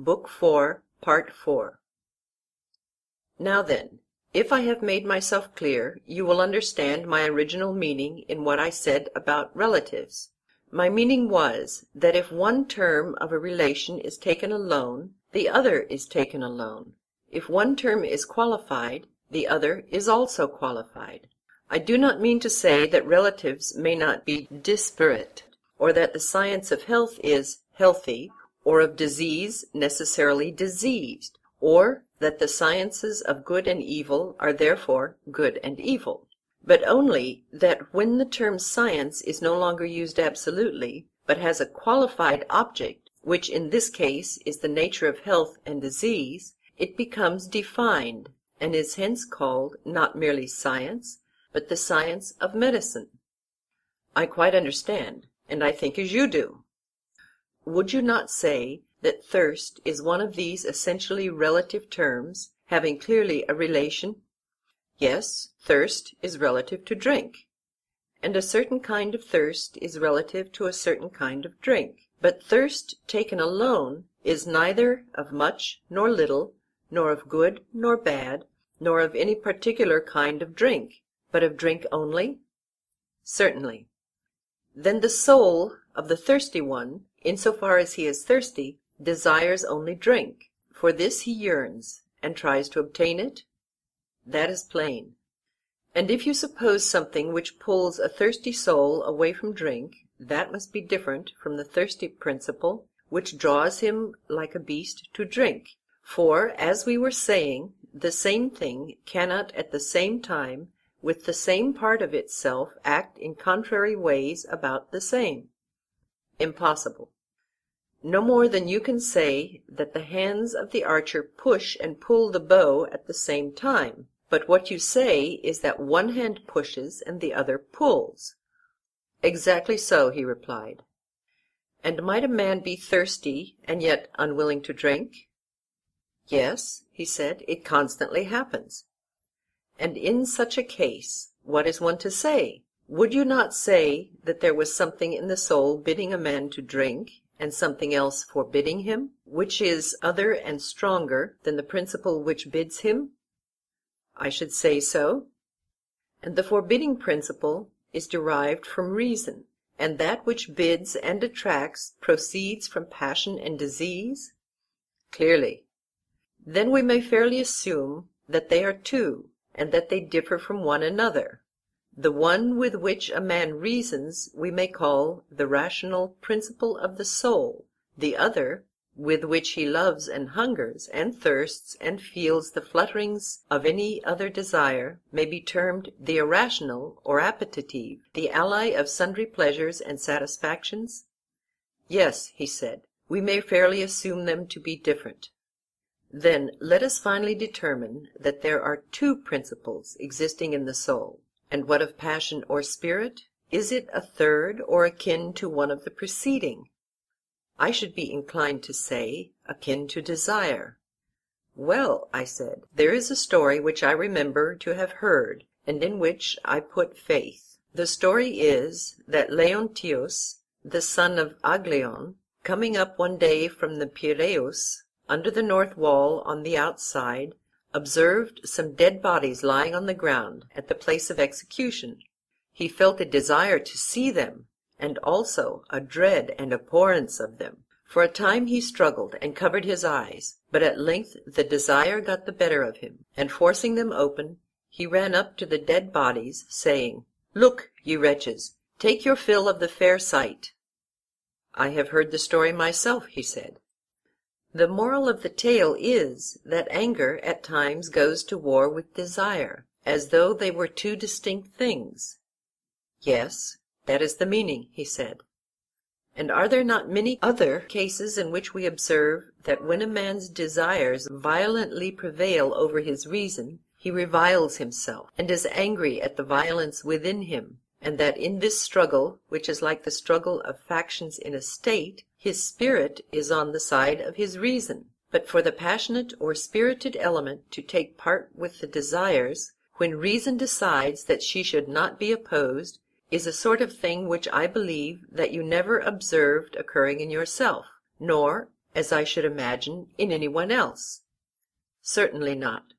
Book 4, Part 4. Now then, if I have made myself clear, you will understand my original meaning in what I said about relatives. My meaning was, that if one term of a relation is taken alone, the other is taken alone. If one term is qualified, the other is also qualified. I do not mean to say that relatives may not be disparate, or that the science of health is healthy, or of disease necessarily diseased, or that the sciences of good and evil are therefore good and evil, but only that when the term science is no longer used absolutely, but has a qualified object, which in this case is the nature of health and disease, it becomes defined, and is hence called not merely science, but the science of medicine. I quite understand, and I think as you do. Would you not say that thirst is one of these essentially relative terms, having clearly a relation? Yes, thirst is relative to drink, and a certain kind of thirst is relative to a certain kind of drink. But thirst taken alone is neither of much nor little, nor of good nor bad, nor of any particular kind of drink, but of drink only? Certainly. Then the soul of the thirsty one, in so far as he is thirsty, desires only drink. For this he yearns, and tries to obtain it? That is plain. And if you suppose something which pulls a thirsty soul away from drink, that must be different from the thirsty principle, which draws him like a beast to drink. For, as we were saying, the same thing cannot at the same time with the same part of itself act in contrary ways about the same. Impossible. No more than you can say that the hands of the archer push and pull the bow at the same time, but what you say is that one hand pushes and the other pulls. Exactly so, he replied. And might a man be thirsty and yet unwilling to drink? Yes, he said, it constantly happens. And in such a case, what is one to say? Would you not say that there was something in the soul bidding a man to drink, and something else forbidding him, which is other and stronger than the principle which bids him? I should say so. And the forbidding principle is derived from reason, and that which bids and attracts proceeds from passion and disease? Clearly. Then we may fairly assume that they are two, and that they differ from one another. The one with which a man reasons we may call the rational principle of the soul, the other, with which he loves and hungers and thirsts and feels the flutterings of any other desire, may be termed the irrational or appetitive, the ally of sundry pleasures and satisfactions? Yes, he said, we may fairly assume them to be different. Then let us finally determine that there are two principles existing in the soul. And what of passion or spirit? Is it a third or akin to one of the preceding? I should be inclined to say akin to desire. Well, I said, there is a story which I remember to have heard, and in which I put faith. The story is that Leontius, the son of Aglaon, coming up one day from the Piraeus, under the north wall on the outside, observed some dead bodies lying on the ground at the place of execution. He felt a desire to see them, and also a dread and abhorrence of them. For a time he struggled and covered his eyes, but at length the desire got the better of him, and forcing them open, he ran up to the dead bodies, saying, "Look, ye wretches, take your fill of the fair sight." I have heard the story myself, he said. The moral of the tale is that anger at times goes to war with desire, as though they were two distinct things. Yes, that is the meaning, he said. And are there not many other cases in which we observe that when a man's desires violently prevail over his reason, he reviles himself, and is angry at the violence within him, and that in this struggle, which is like the struggle of factions in a state, his spirit is on the side of his reason? But for the passionate or spirited element to take part with the desires, when reason decides that she should not be opposed, is a sort of thing which I believe that you never observed occurring in yourself, nor, as I should imagine, in any one else? Certainly not.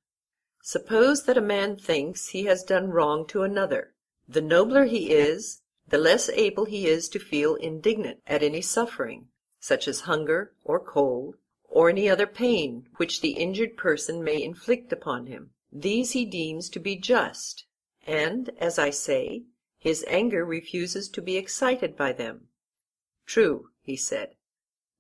Suppose that a man thinks he has done wrong to another. The nobler he is, the less able he is to feel indignant at any suffering, such as hunger or cold, or any other pain which the injured person may inflict upon him. These he deems to be just, and, as I say, his anger refuses to be excited by them. True, he said.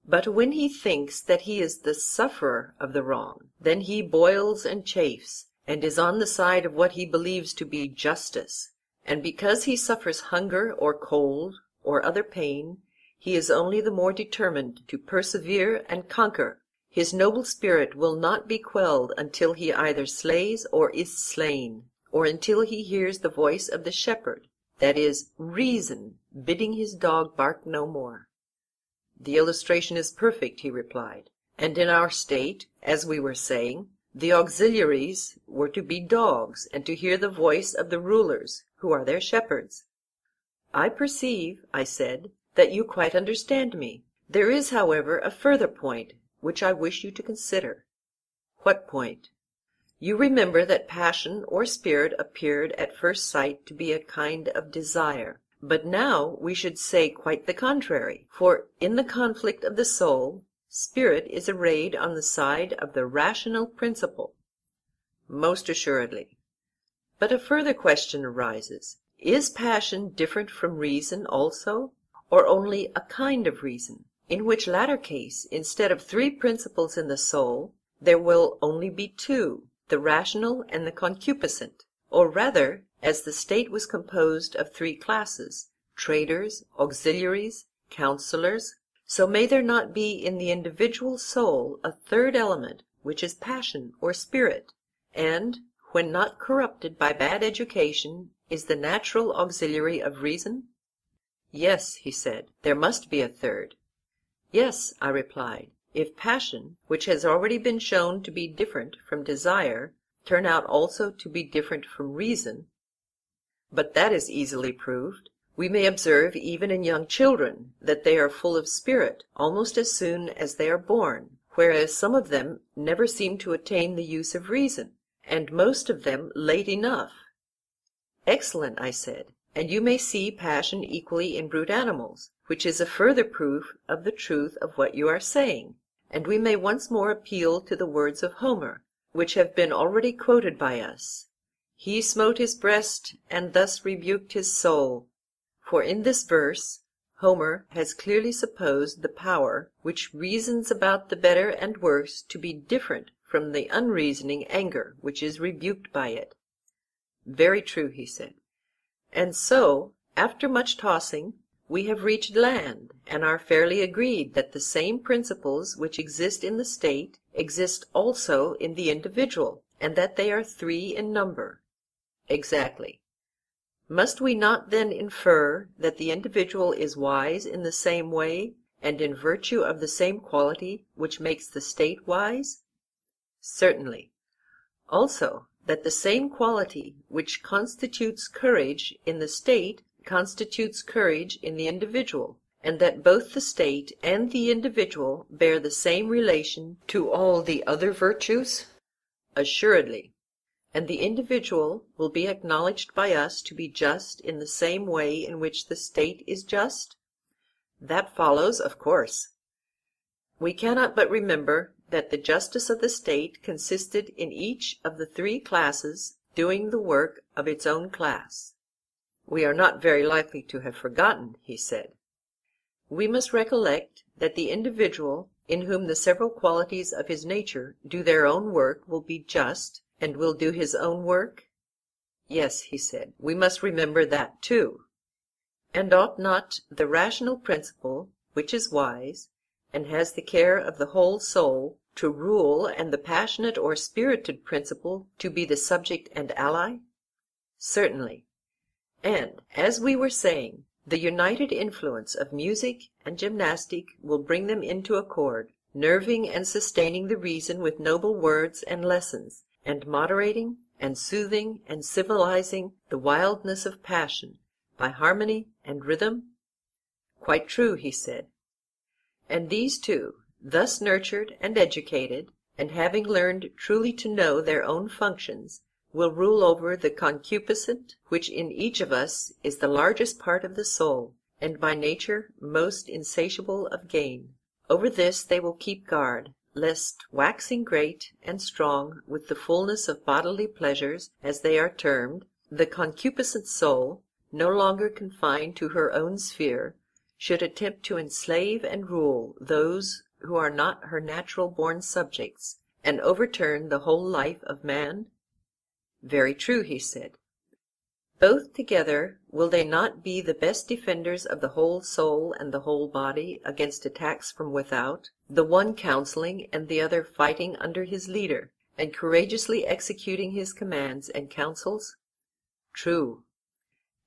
But when he thinks that he is the sufferer of the wrong, then he boils and chafes, and is on the side of what he believes to be justice, and because he suffers hunger or cold or other pain, he is only the more determined to persevere and conquer. His noble spirit will not be quelled until he either slays or is slain, or until he hears the voice of the shepherd, that is, reason, bidding his dog bark no more. The illustration is perfect, he replied, and in our state, as we were saying, the auxiliaries were to be dogs, and to hear the voice of the rulers, who are their shepherds. I perceive, I said, that you quite understand me. There is, however, a further point, which I wish you to consider. What point? You remember that passion or spirit appeared at first sight to be a kind of desire. But now we should say quite the contrary, for in the conflict of the soul, spirit is arrayed on the side of the rational principle. Most assuredly. But a further question arises. Is passion different from reason also, or only a kind of reason, in which latter case, instead of three principles in the soul, there will only be two, the rational and the concupiscent, or rather, as the state was composed of three classes, traders, auxiliaries, counselors, so may there not be in the individual soul a third element, which is passion or spirit, and, when not corrupted by bad education, is the natural auxiliary of reason? Yes, he said, there must be a third. Yes, I replied, if passion, which has already been shown to be different from desire, turn out also to be different from reason. But that is easily proved. We may observe even in young children that they are full of spirit almost as soon as they are born, whereas some of them never seem to attain the use of reason, and most of them late enough. Excellent, I said, and you may see passion equally in brute animals, which is a further proof of the truth of what you are saying, and we may once more appeal to the words of Homer, which have been already quoted by us. He smote his breast, and thus rebuked his soul. For in this verse Homer has clearly supposed the power which reasons about the better and worse to be different from the unreasoning anger which is rebuked by it. Very true, he said. And so, after much tossing, we have reached land, and are fairly agreed that the same principles which exist in the state exist also in the individual, and that they are three in number. Exactly. Must we not then infer that the individual is wise in the same way, and in virtue of the same quality which makes the state wise? Certainly. Also, that the same quality which constitutes courage in the state constitutes courage in the individual, and that both the state and the individual bear the same relation to all the other virtues? Assuredly. And the individual will be acknowledged by us to be just in the same way in which the state is just? That follows, of course. We cannot but remember that the justice of the state consisted in each of the three classes doing the work of its own class. We are not very likely to have forgotten, he said. We must recollect that the individual, in whom the several qualities of his nature do their own work, will be just, and will do his own work? Yes, he said, we must remember that too. And ought not the rational principle, which is wise, and has the care of the whole soul, to rule, and the passionate or spirited principle to be the subject and ally? Certainly. And, as we were saying, the united influence of music and gymnastic will bring them into accord, nerving and sustaining the reason with noble words and lessons, and moderating and soothing and civilizing the wildness of passion by harmony and rhythm? Quite true, he said. And these two, thus nurtured and educated, and having learned truly to know their own functions, will rule over the concupiscent, which in each of us is the largest part of the soul, and by nature most insatiable of gain. Over this they will keep guard, lest, waxing great and strong with the fullness of bodily pleasures, as they are termed, the concupiscent soul, no longer confined to her own sphere, should attempt to enslave and rule those who are not her natural-born subjects, and overturn the whole life of man? Very true, he said. Both together will they not be the best defenders of the whole soul and the whole body against attacks from without, the one counseling and the other fighting under his leader, and courageously executing his commands and counsels? True.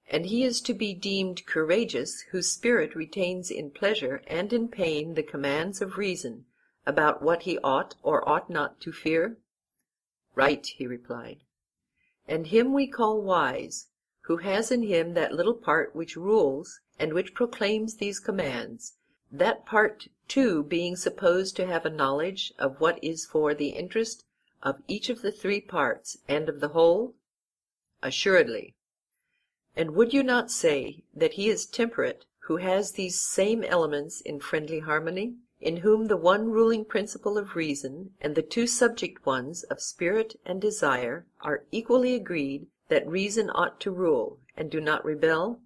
And he is to be deemed courageous whose spirit retains in pleasure and in pain the commands of reason about what he ought or ought not to fear? Right, he replied. And him we call wise, who has in him that little part which rules and which proclaims these commands, that part too being supposed to have a knowledge of what is for the interest of each of the three parts and of the whole? Assuredly. And would you not say that he is temperate who has these same elements in friendly harmony, in whom the one ruling principle of reason and the two subject ones of spirit and desire are equally agreed that reason ought to rule, and do not rebel?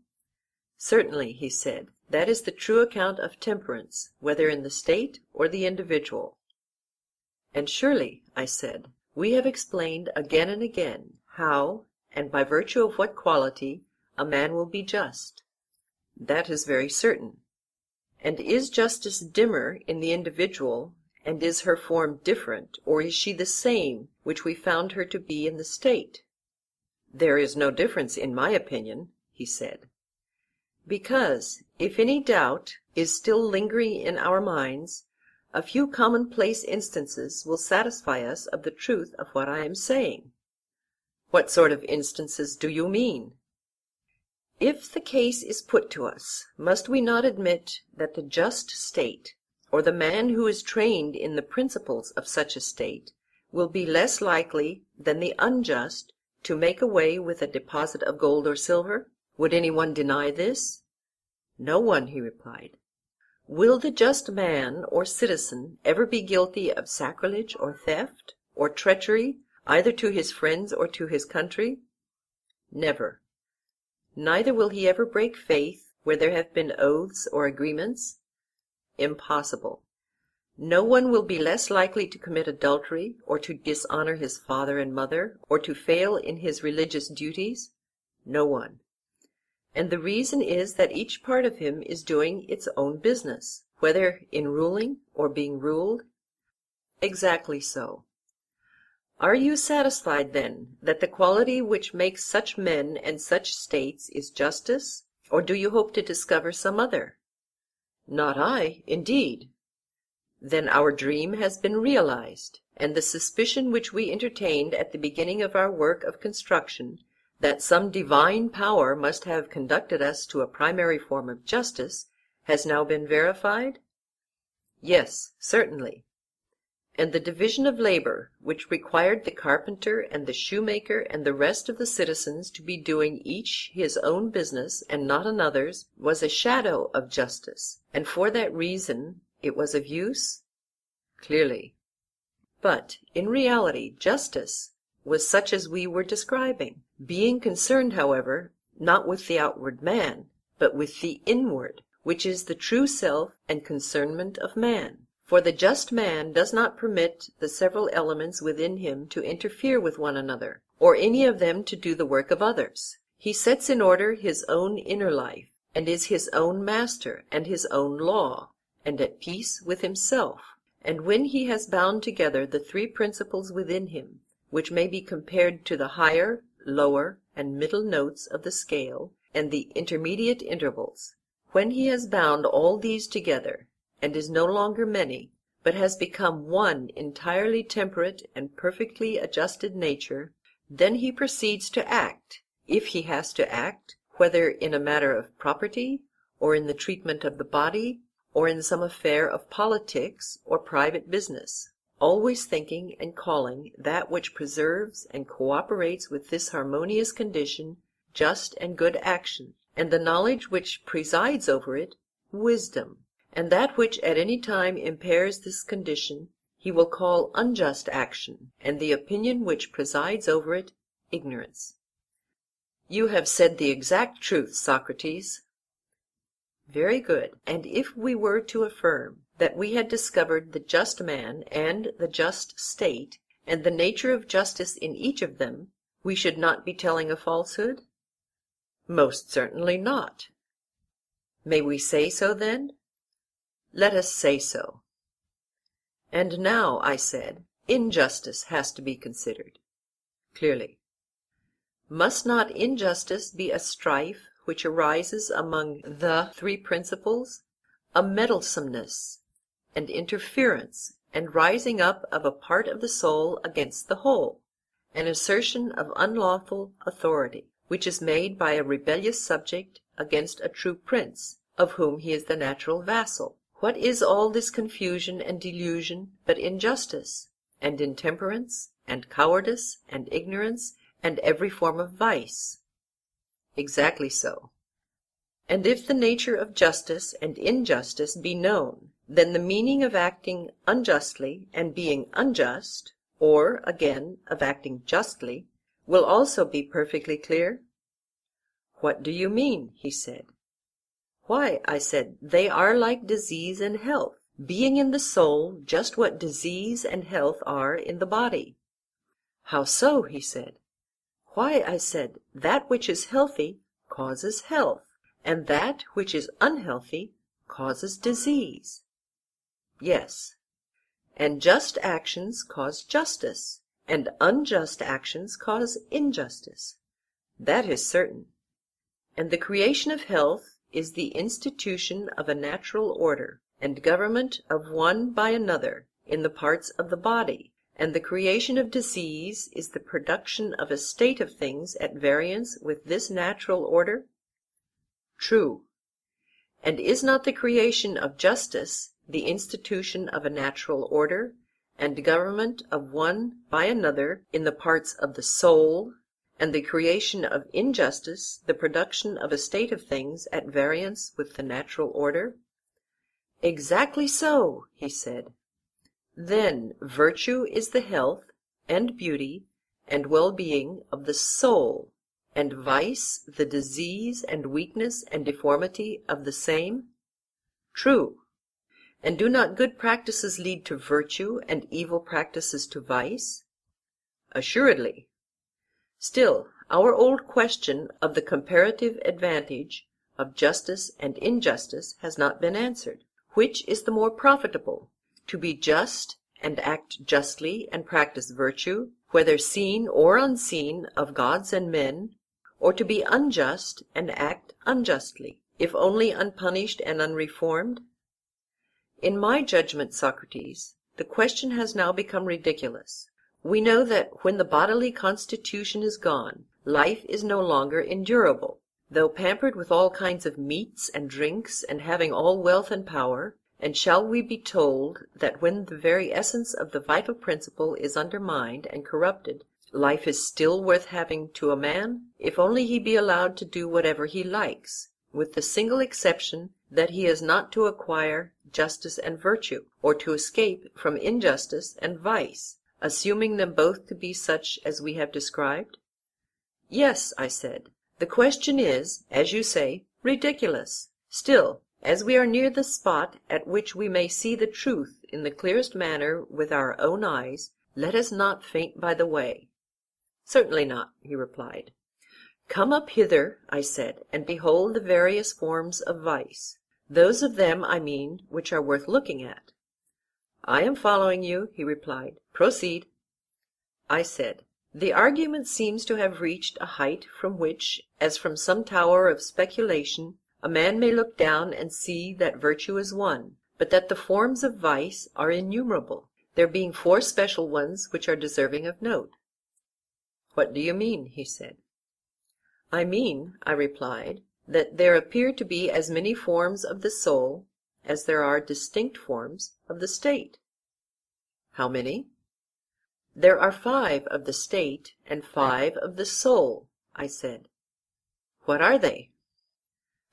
Certainly, he said, that is the true account of temperance, whether in the state or the individual. And surely, I said, we have explained again and again how, and by virtue of what quality, a man will be just. That is very certain. And is justice dimmer in the individual, and is her form different, or is she the same which we found her to be in the state? There is no difference in my opinion, he said. Because, if any doubt is still lingering in our minds, a few commonplace instances will satisfy us of the truth of what I am saying. What sort of instances do you mean? If the case is put to us, must we not admit that the just state, or the man who is trained in the principles of such a state, will be less likely than the unjust to make away with a deposit of gold or silver? Would any one deny this? No one, he replied. Will the just man or citizen ever be guilty of sacrilege or theft, or treachery, either to his friends or to his country? Never. Neither will he ever break faith where there have been oaths or agreements? Impossible. No one will be less likely to commit adultery, or to dishonor his father and mother, or to fail in his religious duties? No one. And the reason is that each part of him is doing its own business, whether in ruling or being ruled? Exactly so. Are you satisfied, then, that the quality which makes such men and such states is justice, or do you hope to discover some other? Not I, indeed. Then our dream has been realized, and the suspicion which we entertained at the beginning of our work of construction, that some divine power must have conducted us to a primary form of justice, has now been verified? Yes, certainly. And the division of labor, which required the carpenter and the shoemaker and the rest of the citizens to be doing each his own business and not another's, was a shadow of justice, and for that reason it was of use? Clearly. But in reality justice was such as we were describing, being concerned, however, not with the outward man, but with the inward, which is the true self and concernment of man. For the just man does not permit the several elements within him to interfere with one another, or any of them to do the work of others. He sets in order his own inner life, and is his own master and his own law, and at peace with himself. And when he has bound together the three principles within him, which may be compared to the higher, lower, and middle notes of the scale, and the intermediate intervals, when he has bound all these together, and is no longer many, but has become one entirely temperate and perfectly adjusted nature, then he proceeds to act, if he has to act, whether in a matter of property, or in the treatment of the body, or in some affair of politics or private business, always thinking and calling that which preserves and cooperates with this harmonious condition just and good action, and the knowledge which presides over it wisdom, and that which at any time impairs this condition he will call unjust action, and the opinion which presides over it ignorance. You have said the exact truth, Socrates. Very good. And if we were to affirm that we had discovered the just man and the just state, and the nature of justice in each of them, we should not be telling a falsehood? Most certainly not. May we say so, then? Let us say so. And now, I said, injustice has to be considered. Clearly. Must not injustice be a strife which arises among the three principles, a meddlesomeness and interference and rising up of a part of the soul against the whole, an assertion of unlawful authority, which is made by a rebellious subject against a true prince, of whom he is the natural vassal? What is all this confusion and delusion but injustice, and intemperance, and cowardice, and ignorance, and every form of vice? Exactly so. And if the nature of justice and injustice be known, then the meaning of acting unjustly and being unjust, or, again, of acting justly, will also be perfectly clear. What do you mean? He said. Why, I said, they are like disease and health, being in the soul just what disease and health are in the body. How so? He said. Why, I said, that which is healthy causes health, and that which is unhealthy causes disease. Yes. And just actions cause justice, and unjust actions cause injustice. That is certain. And the creation of health is the institution of a natural order, and government of one by another in the parts of the body, and the creation of disease is the production of a state of things at variance with this natural order? True. And is not the creation of justice the institution of a natural order, and government of one by another in the parts of the soul, and the creation of injustice the production of a state of things at variance with the natural order? Exactly so, he said. Then virtue is the health and beauty and well-being of the soul, and vice the disease and weakness and deformity of the same? True. And do not good practices lead to virtue, and evil practices to vice? Assuredly. Still, our old question of the comparative advantage of justice and injustice has not been answered. Which is the more profitable, to be just and act justly and practice virtue, whether seen or unseen of gods and men, or to be unjust and act unjustly, if only unpunished and unreformed? In my judgment, Socrates, the question has now become ridiculous. We know that when the bodily constitution is gone, life is no longer endurable. Though pampered with all kinds of meats and drinks, and having all wealth and power, and shall we be told that when the very essence of the vital principle is undermined and corrupted, life is still worth having to a man, if only he be allowed to do whatever he likes, with the single exception that he is not to acquire justice and virtue, or to escape from injustice and vice, assuming them both to be such as we have described? Yes, I said. The question is, as you say, ridiculous. Still, as we are near the spot at which we may see the truth in the clearest manner with our own eyes, let us not faint by the way. Certainly not, he replied. Come up hither, I said, and behold the various forms of vice, those of them, I mean, which are worth looking at. I am following you, he replied. Proceed. I said, the argument seems to have reached a height from which, as from some tower of speculation, a man may look down and see that virtue is one, but that the forms of vice are innumerable, there being 4 special ones which are deserving of note. What do you mean? He said. I mean, I replied, that there appear to be as many forms of the soul, as there are distinct forms of the state. How many? There are 5 of the state and 5 of the soul, I said. What are they?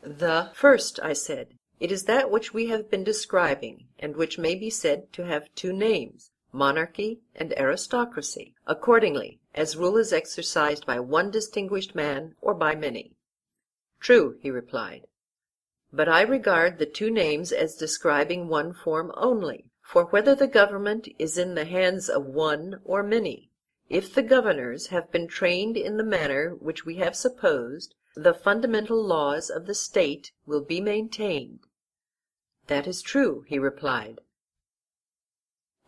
The first, I said, it is that which we have been describing, and which may be said to have 2 names, monarchy and aristocracy, accordingly as rule is exercised by one distinguished man or by many. True, he replied. But I regard the 2 names as describing one form only, for whether the government is in the hands of one or many, if the governors have been trained in the manner which we have supposed, the fundamental laws of the state will be maintained. That is true, he replied.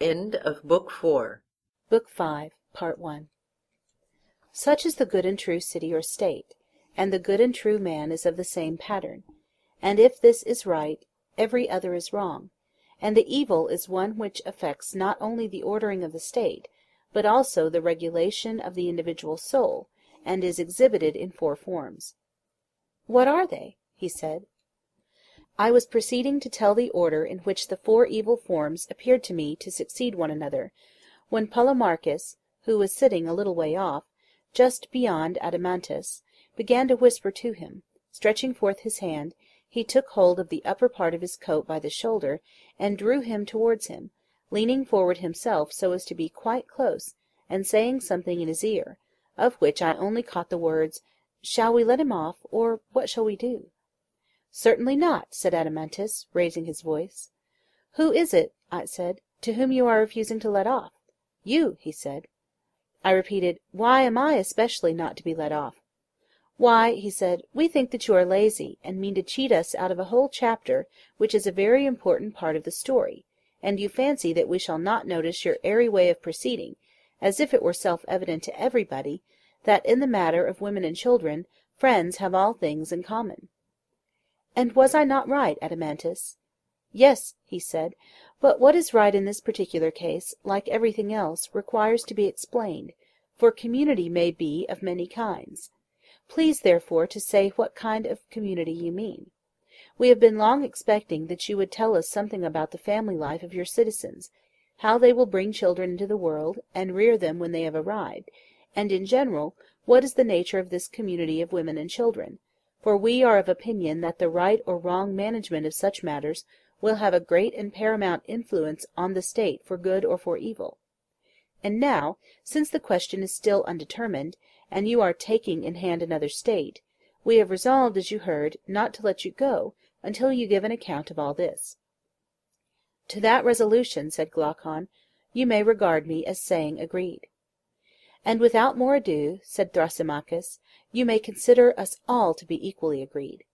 End of Book 4. Book 5, Part 1. Such is the good and true city or state, and the good and true man is of the same pattern. And if this is right, every other is wrong, and the evil is one which affects not only the ordering of the state, but also the regulation of the individual soul, and is exhibited in 4 forms. What are they? He said. I was proceeding to tell the order in which the 4 evil forms appeared to me to succeed one another, when Polemarchus, who was sitting a little way off, just beyond Adeimantus, began to whisper to him. Stretching forth his hand, he took hold of the upper part of his coat by the shoulder, and drew him towards him, leaning forward himself so as to be quite close, and saying something in his ear, of which I only caught the words, "Shall we let him off, or what shall we do?" "Certainly not," said Adeimantus, raising his voice. "Who is it," I said, "to whom you are refusing to let off?" "You," he said. I repeated, "Why am I especially not to be let off?" "Why," he said, "we think that you are lazy, and mean to cheat us out of a whole chapter, which is a very important part of the story, and you fancy that we shall not notice your airy way of proceeding, as if it were self-evident to everybody, that in the matter of women and children, friends have all things in common." And was I not right, Adeimantus? "Yes," he said, "but what is right in this particular case, like everything else, requires to be explained, for community may be of many kinds. Please, therefore, to say what kind of community you mean. We have been long expecting that you would tell us something about the family life of your citizens, how they will bring children into the world, and rear them when they have arrived, and, in general, what is the nature of this community of women and children, for we are of opinion that the right or wrong management of such matters will have a great and paramount influence on the state for good or for evil. And now, since the question is still undetermined, and you are taking in hand another state, we have resolved, as you heard, not to let you go until you give an account of all this." "To that resolution," said Glaucon, "you may regard me as saying agreed." "And without more ado," said Thrasymachus, "you may consider us all to be equally agreed."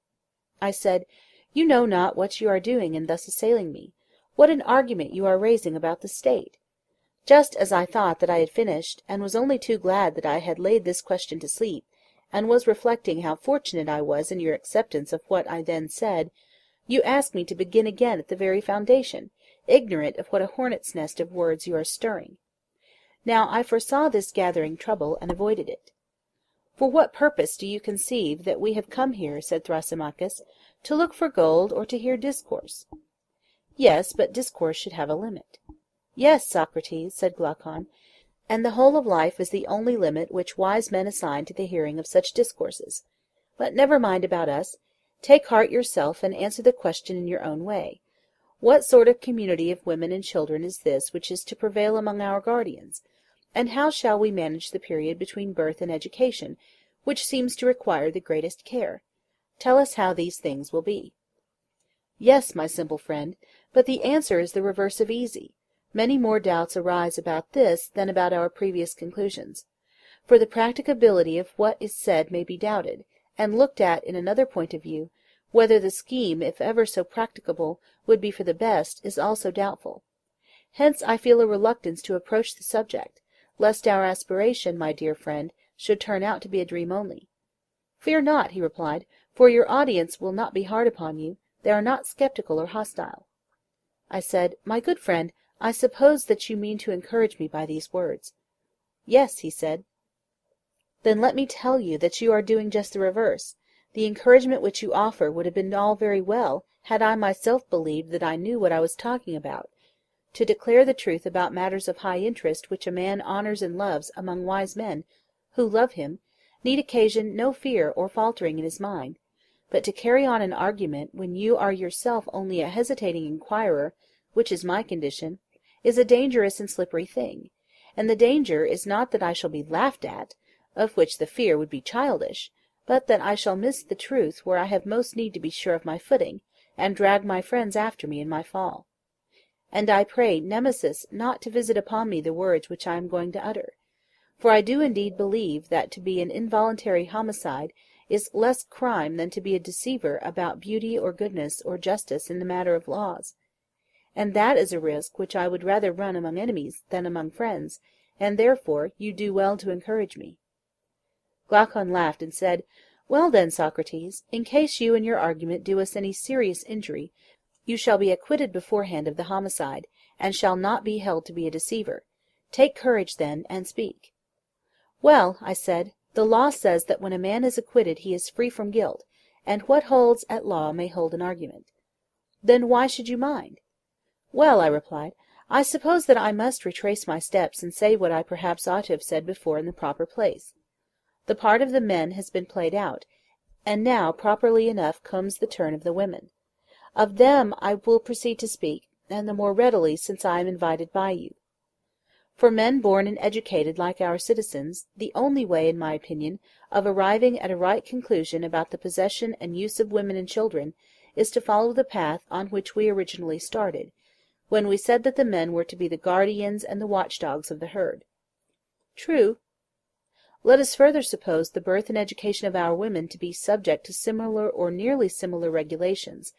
I said, "You know not what you are doing in thus assailing me. What an argument you are raising about the state!" Just as I thought that I had finished, and was only too glad that I had laid this question to sleep, and was reflecting how fortunate I was in your acceptance of what I then said, you asked me to begin again at the very foundation, ignorant of what a hornet's nest of words you are stirring. Now I foresaw this gathering trouble, and avoided it. "For what purpose do you conceive that we have come here," said Thrasymachus, "to look for gold or to hear discourse?" "Yes, but discourse should have a limit." "Yes, Socrates," said Glaucon, "and the whole of life is the only limit which wise men assign to the hearing of such discourses. But never mind about us. Take heart yourself, and answer the question in your own way. What sort of community of women and children is this which is to prevail among our guardians? And how shall we manage the period between birth and education, which seems to require the greatest care? Tell us how these things will be." "Yes, my simple friend, but the answer is the reverse of easy. Many more doubts arise about this than about our previous conclusions. For the practicability of what is said may be doubted, and looked at in another point of view, whether the scheme, if ever so practicable, would be for the best, is also doubtful. Hence I feel a reluctance to approach the subject, lest our aspiration, my dear friend, should turn out to be a dream only." "Fear not," he replied, "for your audience will not be hard upon you. They are not sceptical or hostile." I said, "My good friend, I suppose that you mean to encourage me by these words." "Yes," he said. "Then let me tell you that you are doing just the reverse. The encouragement which you offer would have been all very well, had I myself believed that I knew what I was talking about. To declare the truth about matters of high interest which a man honours and loves among wise men, who love him, need occasion no fear or faltering in his mind, but to carry on an argument when you are yourself only a hesitating inquirer, which is my condition, is a dangerous and slippery thing, and the danger is not that I shall be laughed at, of which the fear would be childish, but that I shall miss the truth where I have most need to be sure of my footing, and drag my friends after me in my fall. And I pray Nemesis not to visit upon me the words which I am going to utter. For I do indeed believe that to be an involuntary homicide is less crime than to be a deceiver about beauty or goodness or justice in the matter of laws. And that is a risk which I would rather run among enemies than among friends, and therefore you do well to encourage me. Glaucon laughed and said, Well then, Socrates, in case you in your argument do us any serious injury, you shall be acquitted beforehand of the homicide, and shall not be held to be a deceiver. Take courage, then, and speak. Well, I said, the law says that when a man is acquitted he is free from guilt, and what holds at law may hold an argument. Then why should you mind? Well, I replied, I suppose that I must retrace my steps and say what I perhaps ought to have said before in the proper place. The part of the men has been played out, and now properly enough comes the turn of the women. Of them I will proceed to speak, and the more readily since I am invited by you. For men born and educated like our citizens, the only way, in my opinion, of arriving at a right conclusion about the possession and use of women and children is to follow the path on which we originally started, when we said that the men were to be the guardians and the watchdogs of the herd. True. Let us further suppose the birth and education of our women to be subject to similar or nearly similar regulations.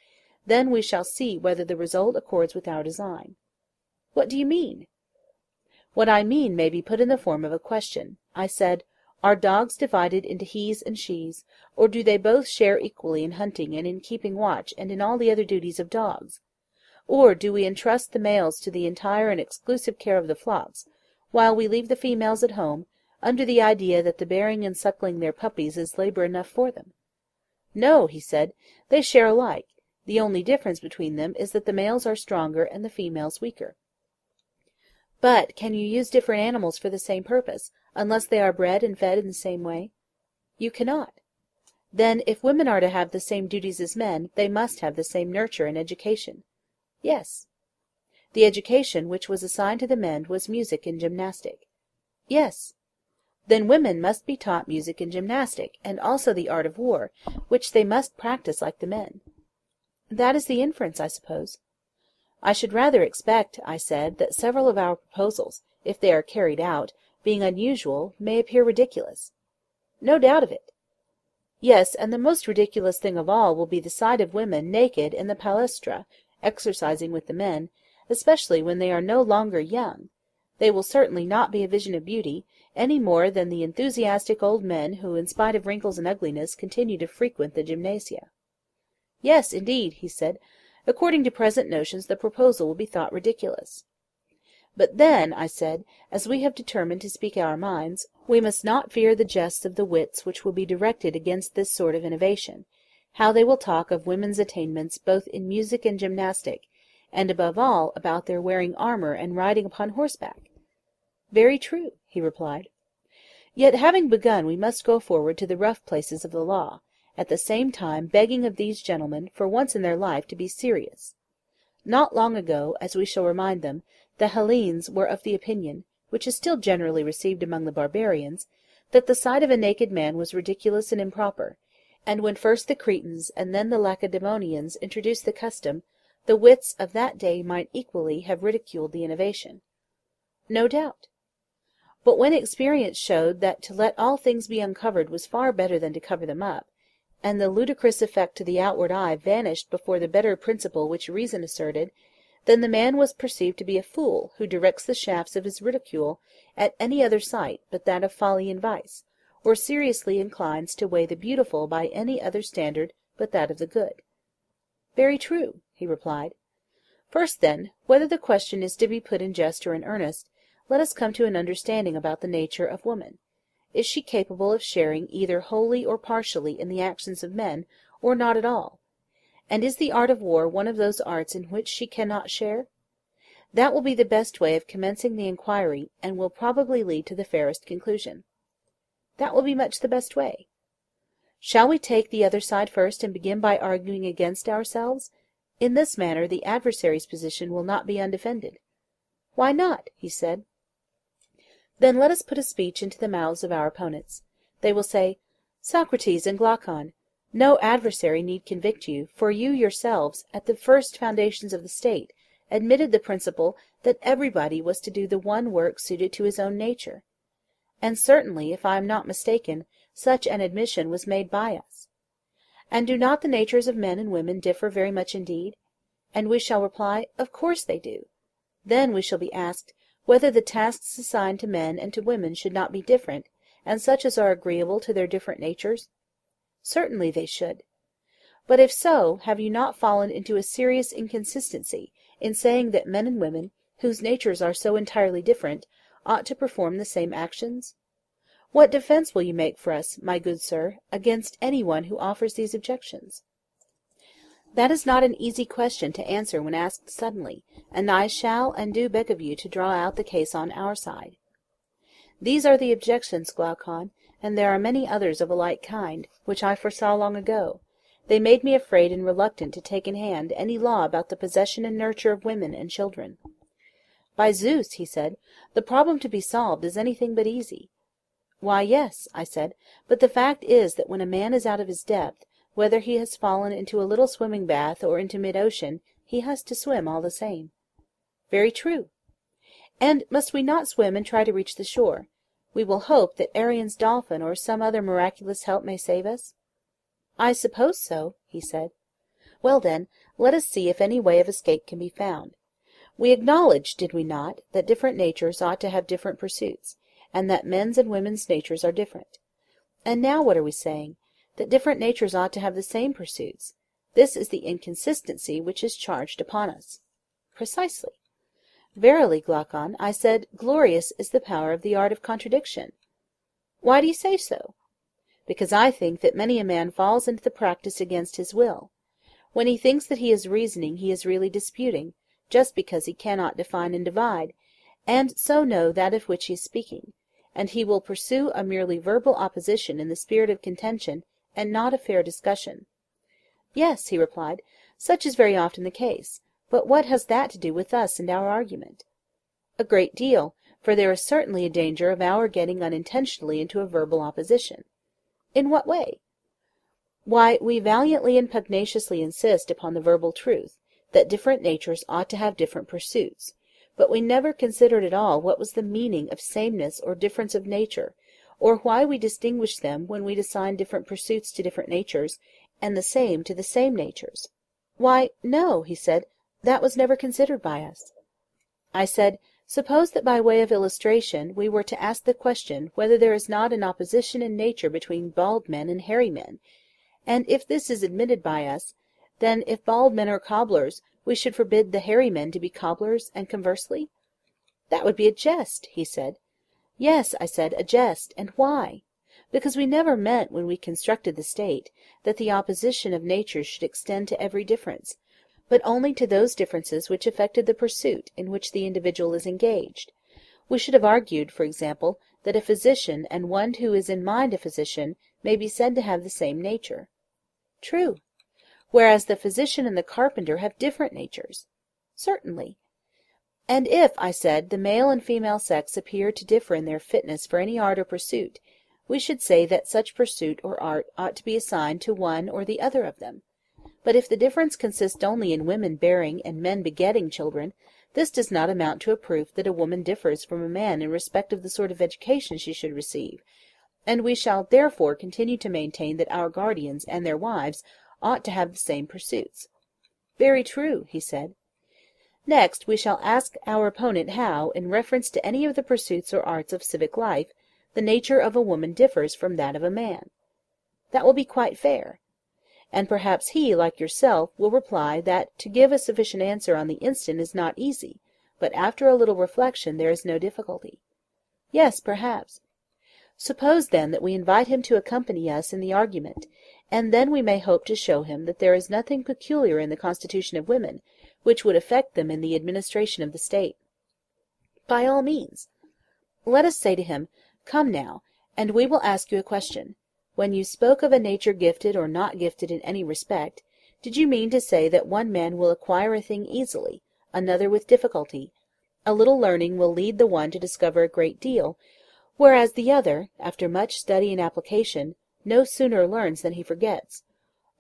Then we shall see whether the result accords with our design. What do you mean? What I mean may be put in the form of a question. I said, Are dogs divided into he's and she's, or do they both share equally in hunting and in keeping watch and in all the other duties of dogs? Or do we entrust the males to the entire and exclusive care of the flocks, while we leave the females at home, under the idea that the bearing and suckling their puppies is labour enough for them? No, he said, they share alike. The only difference between them is that the males are stronger and the females weaker. But can you use different animals for the same purpose, unless they are bred and fed in the same way? You cannot. Then, if women are to have the same duties as men, they must have the same nurture and education. Yes. The education which was assigned to the men was music and gymnastic. Yes. Then women must be taught music and gymnastic, and also the art of war, which they must practise like the men. That is the inference, I suppose. I should rather expect, I said, that several of our proposals, if they are carried out, being unusual, may appear ridiculous. No doubt of it. Yes, and the most ridiculous thing of all will be the sight of women naked in the palestra, exercising with the men, especially when they are no longer young. They will certainly not be a vision of beauty, any more than the enthusiastic old men who, in spite of wrinkles and ugliness, continue to frequent the gymnasia. Yes, indeed, he said, according to present notions the proposal will be thought ridiculous. But then, I said, as we have determined to speak our minds, we must not fear the jests of the wits which will be directed against this sort of innovation, how they will talk of women's attainments both in music and gymnastic, and above all about their wearing armour and riding upon horseback. Very true, he replied. Yet having begun we must go forward to the rough places of the law, at the same time begging of these gentlemen, for once in their life, to be serious. Not long ago, as we shall remind them, the Hellenes were of the opinion, which is still generally received among the barbarians, that the sight of a naked man was ridiculous and improper, and when first the Cretans and then the Lacedaemonians introduced the custom, the wits of that day might equally have ridiculed the innovation. No doubt. But when experience showed that to let all things be uncovered was far better than to cover them up, and the ludicrous effect to the outward eye vanished before the better principle which reason asserted, then the man was perceived to be a fool who directs the shafts of his ridicule at any other sight but that of folly and vice, or seriously inclines to weigh the beautiful by any other standard but that of the good. Very true, he replied. First, then, whether the question is to be put in jest or in earnest, let us come to an understanding about the nature of woman. Is she capable of sharing either wholly or partially in the actions of men, or not at all? And is the art of war one of those arts in which she cannot share? That will be the best way of commencing the inquiry, and will probably lead to the fairest conclusion. That will be much the best way. Shall we take the other side first, and begin by arguing against ourselves? In this manner the adversary's position will not be undefended. Why not? He said. Then let us put a speech into the mouths of our opponents. They will say, Socrates and Glaucon, no adversary need convict you, for you yourselves, at the first foundations of the state, admitted the principle that everybody was to do the one work suited to his own nature. And certainly, if I am not mistaken, such an admission was made by us. And do not the natures of men and women differ very much indeed? And we shall reply, Of course they do. Then we shall be asked, whether the tasks assigned to men and to women should not be different, and such as are agreeable to their different natures? Certainly they should. But if so, have you not fallen into a serious inconsistency in saying that men and women, whose natures are so entirely different, ought to perform the same actions? What defence will you make for us, my good sir, against any one who offers these objections? That is not an easy question to answer when asked suddenly, and I shall and do beg of you to draw out the case on our side. These are the objections, Glaucon, and there are many others of a like kind, which I foresaw long ago. They made me afraid and reluctant to take in hand any law about the possession and nurture of women and children. By Zeus, he said, the problem to be solved is anything but easy. Why, yes, I said, but the fact is that when a man is out of his depth, whether he has fallen into a little swimming bath or into mid-ocean, he has to swim all the same. Very true. And must we not swim and try to reach the shore? We will hope that Arian's dolphin or some other miraculous help may save us? I suppose so, he said. Well then, let us see if any way of escape can be found. We acknowledged, did we not, that different natures ought to have different pursuits, and that men's and women's natures are different. And now what are we saying? That different natures ought to have the same pursuits. This is the inconsistency which is charged upon us. Precisely. Verily, Glaucon, I said, glorious is the power of the art of contradiction. Why do you say so? Because I think that many a man falls into the practice against his will. When he thinks that he is reasoning, he is really disputing, just because he cannot define and divide, and so know that of which he is speaking, and he will pursue a merely verbal opposition in the spirit of contention, and not a fair discussion. Yes, he replied, such is very often the case, but what has that to do with us and our argument? A great deal, for there is certainly a danger of our getting unintentionally into a verbal opposition. In what way? Why, we valiantly and pugnaciously insist upon the verbal truth, that different natures ought to have different pursuits, but we never considered at all what was the meaning of sameness or difference of nature, or why we distinguish them when we assign different pursuits to different natures, and the same to the same natures. Why, no, he said, that was never considered by us. I said, suppose that by way of illustration we were to ask the question whether there is not an opposition in nature between bald men and hairy men, and if this is admitted by us, then if bald men are cobblers, we should forbid the hairy men to be cobblers, and conversely? That would be a jest, he said. Yes, I said, a jest, and why? Because we never meant, when we constructed the state, that the opposition of natures should extend to every difference, but only to those differences which affected the pursuit in which the individual is engaged. We should have argued, for example, that a physician and one who is in mind a physician may be said to have the same nature. True. Whereas the physician and the carpenter have different natures. Certainly. And if, I said, the male and female sex appear to differ in their fitness for any art or pursuit, we should say that such pursuit or art ought to be assigned to one or the other of them. But if the difference consists only in women bearing and men begetting children, this does not amount to a proof that a woman differs from a man in respect of the sort of education she should receive, and we shall therefore continue to maintain that our guardians and their wives ought to have the same pursuits. Very true, he said. Next, we shall ask our opponent how, in reference to any of the pursuits or arts of civic life, the nature of a woman differs from that of a man. That will be quite fair. And perhaps he, like yourself, will reply that to give a sufficient answer on the instant is not easy, but after a little reflection there is no difficulty. Yes, perhaps. Suppose, then, that we invite him to accompany us in the argument, and then we may hope to show him that there is nothing peculiar in the constitution of women, which would affect them in the administration of the state. By all means. Let us say to him, Come now, and we will ask you a question. When you spoke of a nature gifted or not gifted in any respect, did you mean to say that one man will acquire a thing easily, another with difficulty? A little learning will lead the one to discover a great deal, whereas the other, after much study and application, no sooner learns than he forgets.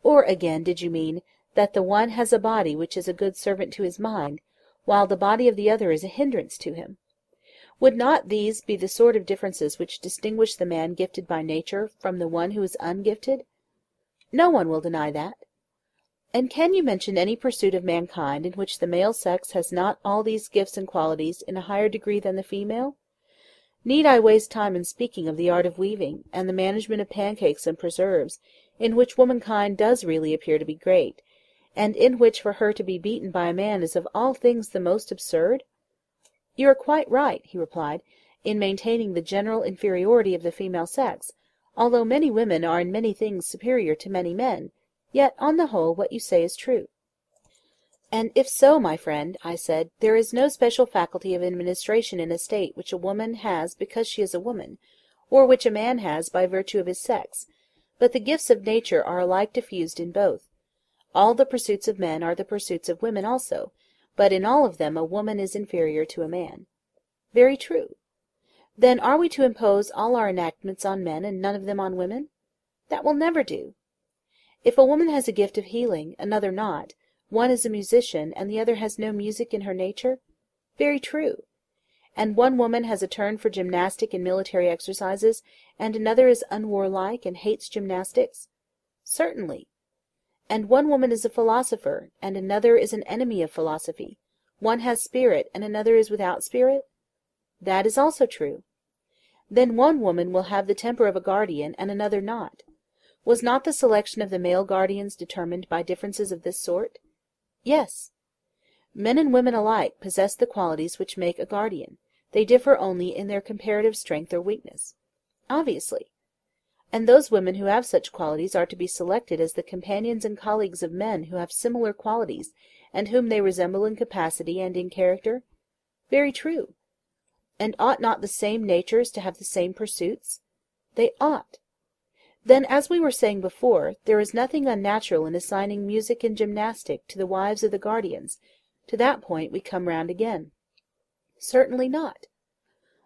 Or again, did you mean that the one has a body which is a good servant to his mind, while the body of the other is a hindrance to him? Would not these be the sort of differences which distinguish the man gifted by nature from the one who is ungifted? No one will deny that. And can you mention any pursuit of mankind in which the male sex has not all these gifts and qualities in a higher degree than the female? Need I waste time in speaking of the art of weaving, and the management of pancakes and preserves, in which womankind does really appear to be great, and in which for her to be beaten by a man is of all things the most absurd? You are quite right, he replied, in maintaining the general inferiority of the female sex, although many women are in many things superior to many men, yet on the whole what you say is true. And if so, my friend, I said, there is no special faculty of administration in a state which a woman has because she is a woman, or which a man has by virtue of his sex, but the gifts of nature are alike diffused in both. All the pursuits of men are the pursuits of women also, but in all of them a woman is inferior to a man. Very true. Then are we to impose all our enactments on men and none of them on women? That will never do. If a woman has a gift of healing, another not, one is a musician, and the other has no music in her nature? Very true. And one woman has a turn for gymnastic and military exercises, and another is unwarlike and hates gymnastics? Certainly. And one woman is a philosopher, and another is an enemy of philosophy. One has spirit, and another is without spirit? That is also true. Then one woman will have the temper of a guardian, and another not. Was not the selection of the male guardians determined by differences of this sort? Yes. Men and women alike possess the qualities which make a guardian. They differ only in their comparative strength or weakness. Obviously. And those women who have such qualities are to be selected as the companions and colleagues of men who have similar qualities, and whom they resemble in capacity and in character? Very true. And ought not the same natures to have the same pursuits? They ought. Then, as we were saying before, there is nothing unnatural in assigning music and gymnastic to the wives of the guardians. To that point we come round again. Certainly not.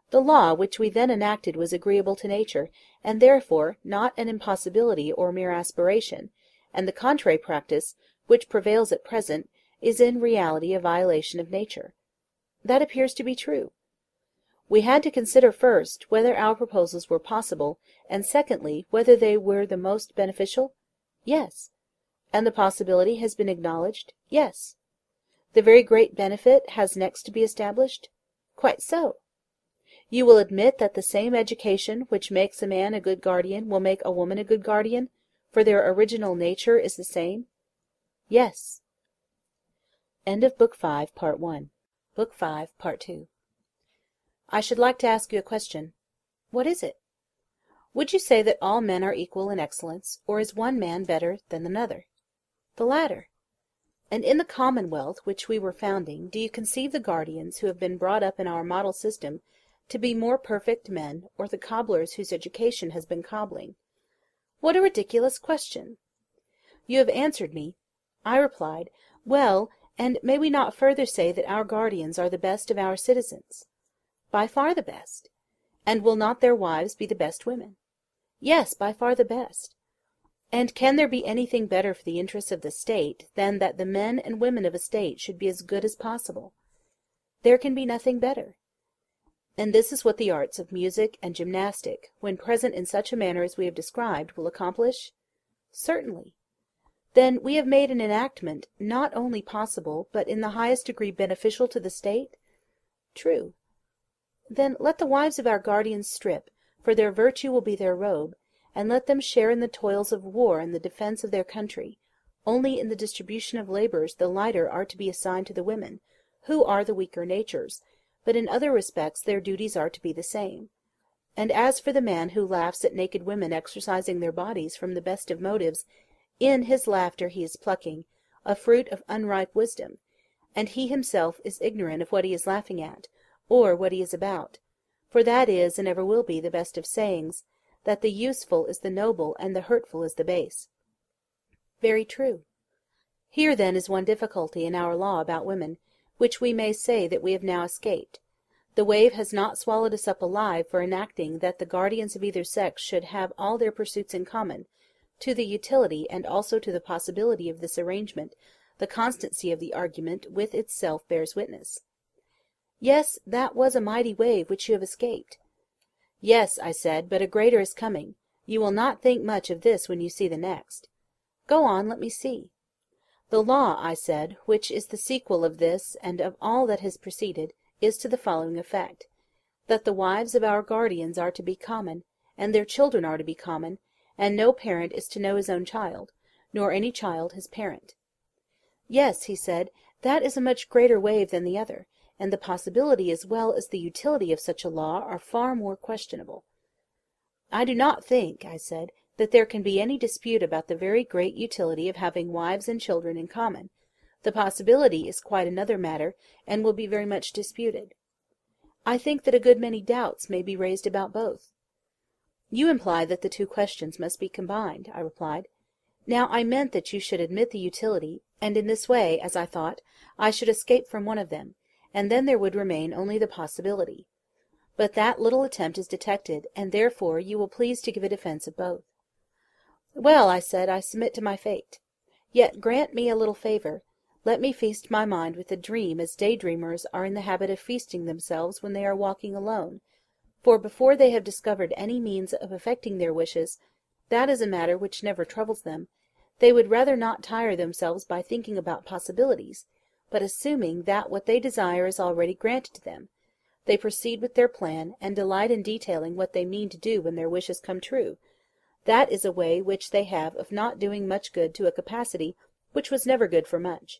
The law which we then enacted was agreeable to nature, and therefore not an impossibility or mere aspiration, and the contrary practice, which prevails at present, is in reality a violation of nature. That appears to be true. We had to consider first whether our proposals were possible, and secondly whether they were the most beneficial? Yes. And the possibility has been acknowledged? Yes. The very great benefit has next to be established? Quite so. You will admit that the same education which makes a man a good guardian will make a woman a good guardian, for their original nature is the same? Yes. End of Book 5, Part 1. Book 5, Part 2. I should like to ask you a question. What is it? Would you say that all men are equal in excellence, or is one man better than another? The latter. And in the commonwealth which we were founding, do you conceive the guardians who have been brought up in our model system to be more perfect men, or the cobblers whose education has been cobbling? What a ridiculous question! You have answered me. I replied, Well, and may we not further say that our guardians are the best of our citizens? By far the best. And will not their wives be the best women? Yes, by far the best. And can there be anything better for the interests of the state than that the men and women of a state should be as good as possible? There can be nothing better. And this is what the arts of music and gymnastic, when present in such a manner as we have described, will accomplish? Certainly. Then we have made an enactment not only possible, but in the highest degree beneficial to the state? True. Then let the wives of our guardians strip, for their virtue will be their robe, and let them share in the toils of war and the defence of their country. Only in the distribution of labours the lighter are to be assigned to the women, who are the weaker natures, but in other respects their duties are to be the same. And as for the man who laughs at naked women exercising their bodies from the best of motives, in his laughter he is plucking a fruit of unripe wisdom, and he himself is ignorant of what he is laughing at, or what he is about. For that is, and ever will be, the best of sayings, that the useful is the noble, and the hurtful is the base. Very true. Here then is one difficulty in our law about women, which we may say that we have now escaped. The wave has not swallowed us up alive for enacting that the guardians of either sex should have all their pursuits in common. To the utility and also to the possibility of this arrangement, the constancy of the argument with itself bears witness. Yes, that was a mighty wave which you have escaped. Yes, I said, but a greater is coming. You will not think much of this when you see the next. Go on, let me see. The law, I said, which is the sequel of this and of all that has preceded, is to the following effect, that the wives of our guardians are to be common, and their children are to be common, and no parent is to know his own child, nor any child his parent. Yes, he said, that is a much greater wave than the other, and the possibility as well as the utility of such a law are far more questionable. I do not think, I said, that there can be any dispute about the very great utility of having wives and children in common. The possibility is quite another matter, and will be very much disputed. I think that a good many doubts may be raised about both. You imply that the two questions must be combined, I replied. Now I meant that you should admit the utility, and in this way, as I thought, I should escape from one of them, and then there would remain only the possibility. But that little attempt is detected, and therefore you will please to give a defence of both. Well, I said, I submit to my fate. Yet grant me a little favour. Let me feast my mind with a dream as daydreamers are in the habit of feasting themselves when they are walking alone, for before they have discovered any means of effecting their wishes, that is a matter which never troubles them, they would rather not tire themselves by thinking about possibilities, but assuming that what they desire is already granted to them, they proceed with their plan, and delight in detailing what they mean to do when their wishes come true. That is a way which they have of not doing much good to a capacity which was never good for much.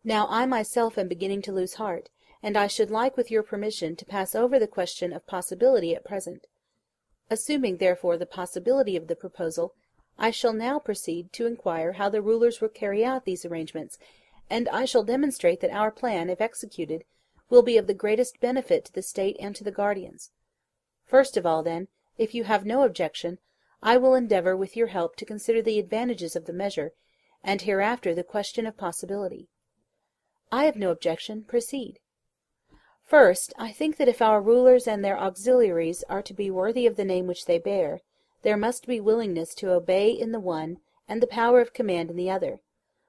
Now I myself am beginning to lose heart, and I should like, with your permission, to pass over the question of possibility at present. Assuming, therefore, the possibility of the proposal, I shall now proceed to inquire how the rulers will carry out these arrangements, and I shall demonstrate that our plan, if executed, will be of the greatest benefit to the state and to the guardians. First of all, then, if you have no objection, I will endeavour with your help to consider the advantages of the measure, and hereafter the question of possibility. I have no objection. Proceed. First, I think that if our rulers and their auxiliaries are to be worthy of the name which they bear, there must be willingness to obey in the one, and the power of command in the other.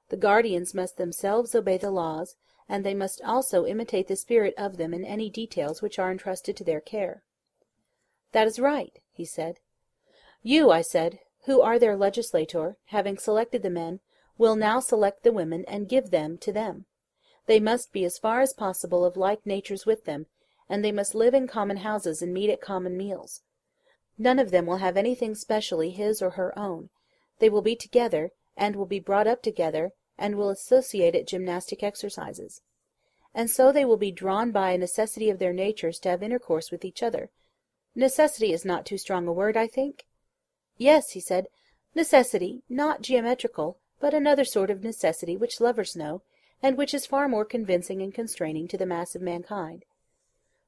The guardians must themselves obey the laws, and they must also imitate the spirit of them in any details which are entrusted to their care. That is right, he said. You, I said, who are their legislator, having selected the men, will now select the women and give them to them. They must be as far as possible of like natures with them, and they must live in common houses and meet at common meals. None of them will have anything specially his or her own. They will be together, and will be brought up together, and will associate at gymnastic exercises. And so they will be drawn by a necessity of their natures to have intercourse with each other. Necessity is not too strong a word, I think? Yes, he said, necessity, not geometrical, but another sort of necessity which lovers know, and which is far more convincing and constraining to the mass of mankind.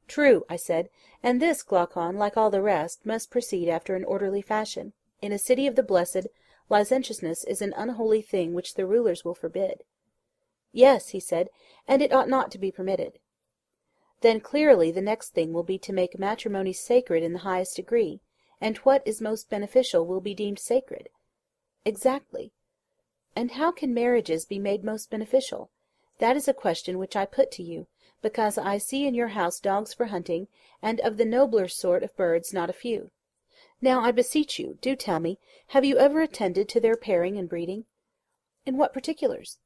True, I said, and this, Glaucon, like all the rest, must proceed after an orderly fashion. In a city of the blessed, licentiousness is an unholy thing which the rulers will forbid. Yes, he said, and it ought not to be permitted. Then clearly the next thing will be to make matrimony sacred in the highest degree, and what is most beneficial will be deemed sacred. Exactly. And how can marriages be made most beneficial? That is a question which I put to you, because I see in your house dogs for hunting, and of the nobler sort of birds not a few. Now, I beseech you, do tell me, have you ever attended to their pairing and breeding? In what particulars?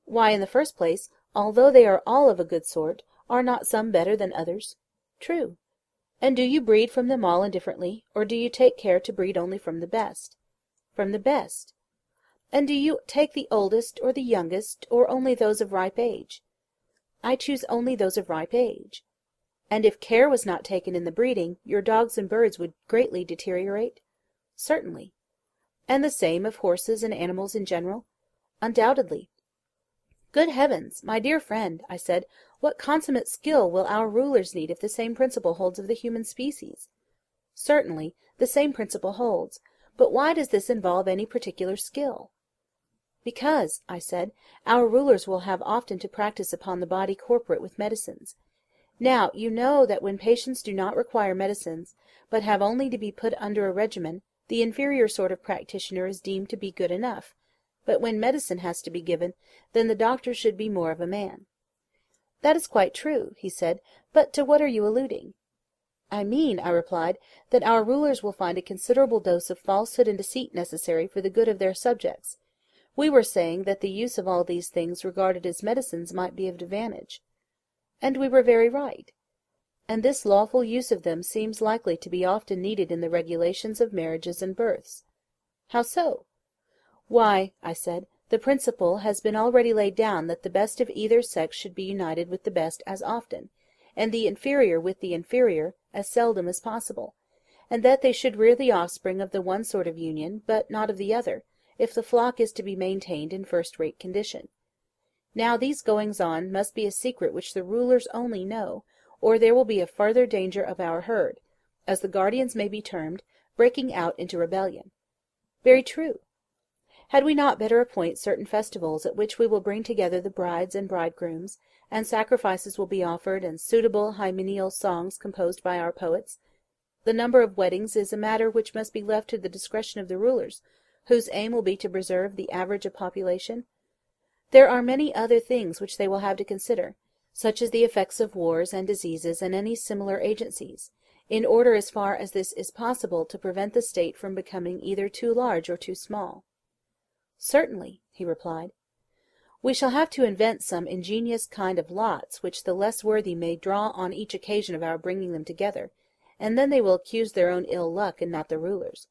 Why, in the first place, although they are all of a good sort, are not some better than others? True. And do you breed from them all indifferently, or do you take care to breed only from the best? From the best. And do you take the oldest, or the youngest, or only those of ripe age? I choose only those of ripe age. And if care was not taken in the breeding, your dogs and birds would greatly deteriorate? Certainly. And the same of horses and animals in general? Undoubtedly. Good heavens, my dear friend, I said, what consummate skill will our rulers need if the same principle holds of the human species? Certainly, the same principle holds, but why does this involve any particular skill? Because, I said, our rulers will have often to practice upon the body corporate with medicines. Now, you know that when patients do not require medicines, but have only to be put under a regimen, the inferior sort of practitioner is deemed to be good enough, but when medicine has to be given, then the doctor should be more of a man. That is quite true, he said, but to what are you alluding? I mean, I replied, that our rulers will find a considerable dose of falsehood and deceit necessary for the good of their subjects. We were saying that the use of all these things regarded as medicines might be of advantage. And we were very right. And this lawful use of them seems likely to be often needed in the regulations of marriages and births. How so? Why, I said, the principle has been already laid down that the best of either sex should be united with the best as often, and the inferior with the inferior as seldom as possible, and that they should rear the offspring of the one sort of union, but not of the other, if the flock is to be maintained in first-rate condition. Now these goings-on must be a secret which the rulers only know, or there will be a further danger of our herd, as the guardians may be termed, breaking out into rebellion. Very true. Had we not better appoint certain festivals at which we will bring together the brides and bridegrooms, and sacrifices will be offered, and suitable hymeneal songs composed by our poets? The number of weddings is a matter which must be left to the discretion of the rulers, whose aim will be to preserve the average of population. There are many other things which they will have to consider, such as the effects of wars and diseases and any similar agencies, in order as far as this is possible to prevent the state from becoming either too large or too small. Certainly, he replied. We shall have to invent some ingenious kind of lots which the less worthy may draw on each occasion of our bringing them together, and then they will accuse their own ill luck and not the rulers.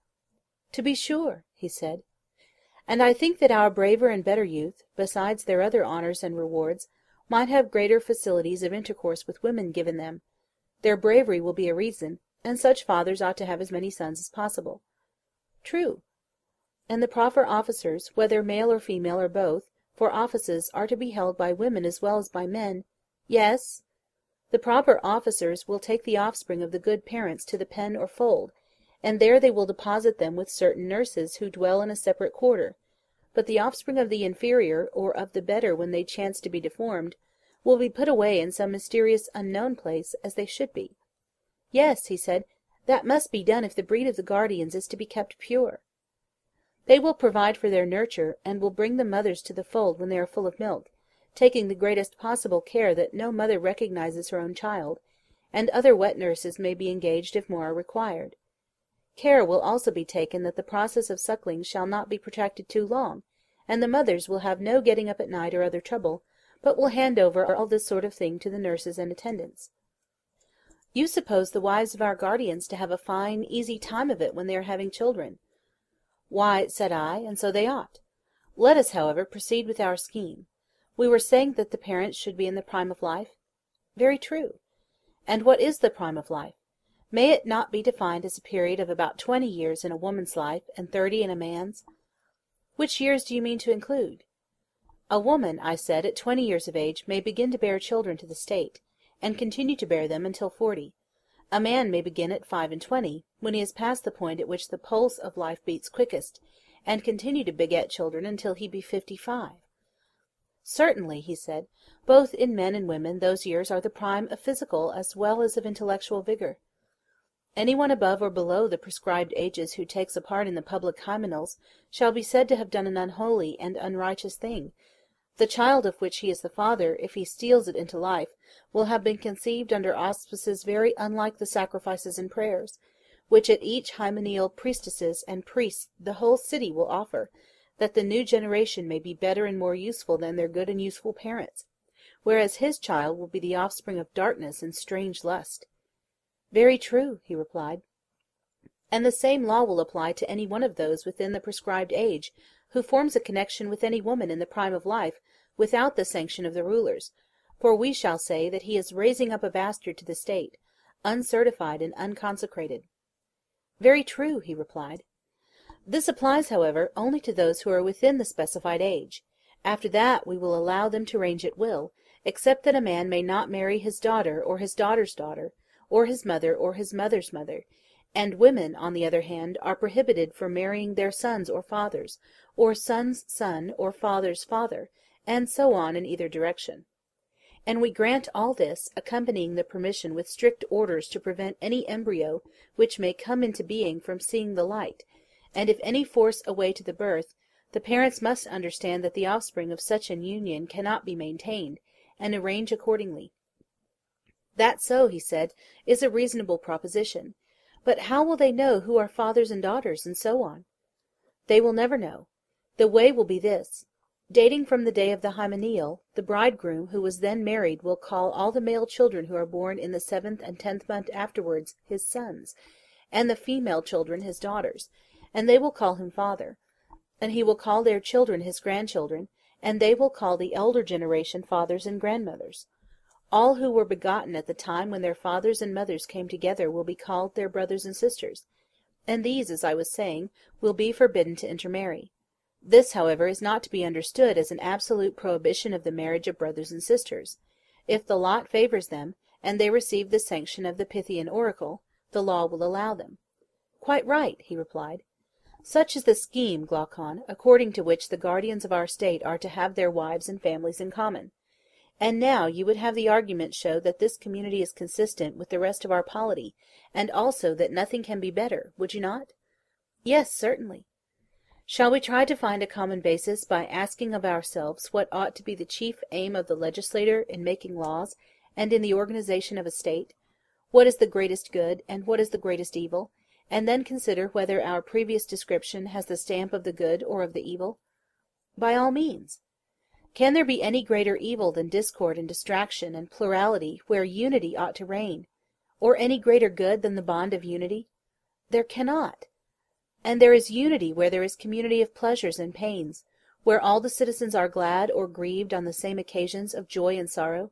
To be sure, he said. And I think that our braver and better youth, besides their other honours and rewards, might have greater facilities of intercourse with women given them. Their bravery will be a reason, and such fathers ought to have as many sons as possible. True. And the proper officers, whether male or female or both, for offices are to be held by women as well as by men. Yes. The proper officers will take the offspring of the good parents to the pen or fold, and there they will deposit them with certain nurses who dwell in a separate quarter, but the offspring of the inferior, or of the better when they chance to be deformed, will be put away in some mysterious unknown place, as they should be. Yes, he said, that must be done if the breed of the guardians is to be kept pure. They will provide for their nurture, and will bring the mothers to the fold when they are full of milk, taking the greatest possible care that no mother recognizes her own child, and other wet nurses may be engaged if more are required. Care will also be taken that the process of suckling shall not be protracted too long, and the mothers will have no getting up at night or other trouble, but will hand over all this sort of thing to the nurses and attendants. You suppose the wives of our guardians to have a fine, easy time of it when they are having children. Why, said I, and so they ought. Let us, however, proceed with our scheme. We were saying that the parents should be in the prime of life. Very true. And what is the prime of life? May it not be defined as a period of about 20 years in a woman's life and 30 in a man's? Which years do you mean to include? A woman, I said, at 20 years of age may begin to bear children to the state, and continue to bear them until 40. A man may begin at 25, when he has passed the point at which the pulse of life beats quickest, and continue to beget children until he be 55. Certainly, he said, both in men and women those years are the prime of physical as well as of intellectual vigour. Anyone above or below the prescribed ages who takes a part in the public hymeneals shall be said to have done an unholy and unrighteous thing. The child of which he is the father, if he steals it into life, will have been conceived under auspices very unlike the sacrifices and prayers, which at each hymeneal priestesses and priests the whole city will offer, that the new generation may be better and more useful than their good and useful parents, whereas his child will be the offspring of darkness and strange lust. Very true, he replied. And the same law will apply to any one of those within the prescribed age, who forms a connection with any woman in the prime of life, without the sanction of the rulers, for we shall say that he is raising up a bastard to the state, uncertified and unconsecrated. Very true, he replied. This applies, however, only to those who are within the specified age. After that we will allow them to range at will, except that a man may not marry his daughter or his daughter's daughter, or his mother or his mother's mother, and women, on the other hand, are prohibited from marrying their sons or fathers, or son's son or father's father, and so on in either direction. And we grant all this, accompanying the permission with strict orders to prevent any embryo which may come into being from seeing the light, and if any force away to the birth, the parents must understand that the offspring of such an union cannot be maintained, and arrange accordingly. That so, he said, is a reasonable proposition. But how will they know who are fathers and daughters, and so on? They will never know. The way will be this. Dating from the day of the hymeneal, the bridegroom who was then married will call all the male children who are born in the 7th and 10th month afterwards his sons, and the female children his daughters, and they will call him father. And he will call their children his grandchildren, and they will call the elder generation fathers and grandmothers. All who were begotten at the time when their fathers and mothers came together will be called their brothers and sisters, and these, as I was saying, will be forbidden to intermarry. This, however, is not to be understood as an absolute prohibition of the marriage of brothers and sisters. If the lot favours them, and they receive the sanction of the Pythian oracle, the law will allow them. Quite right, he replied. Such is the scheme, Glaucon, according to which the guardians of our state are to have their wives and families in common. And now you would have the argument show that this community is consistent with the rest of our polity, and also that nothing can be better, would you not? Yes, certainly. Shall we try to find a common basis by asking of ourselves what ought to be the chief aim of the legislator in making laws, and in the organization of a state? What is the greatest good, and what is the greatest evil? And then consider whether our previous description has the stamp of the good or of the evil? By all means. Can there be any greater evil than discord and distraction and plurality where unity ought to reign? Or any greater good than the bond of unity? There cannot. And there is unity where there is community of pleasures and pains, where all the citizens are glad or grieved on the same occasions of joy and sorrow?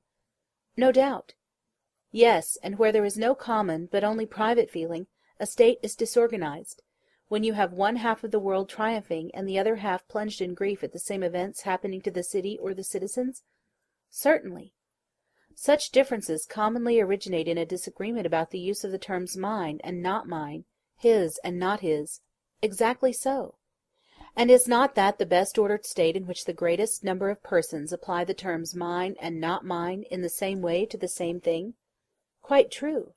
No doubt. Yes, and where there is no common, but only private feeling, a state is disorganized. When you have one half of the world triumphing, and the other half plunged in grief at the same events happening to the city or the citizens? Certainly. Such differences commonly originate in a disagreement about the use of the terms mine and not mine, his and not his. Exactly so. And is not that the best ordered state in which the greatest number of persons apply the terms mine and not mine in the same way to the same thing? Quite true.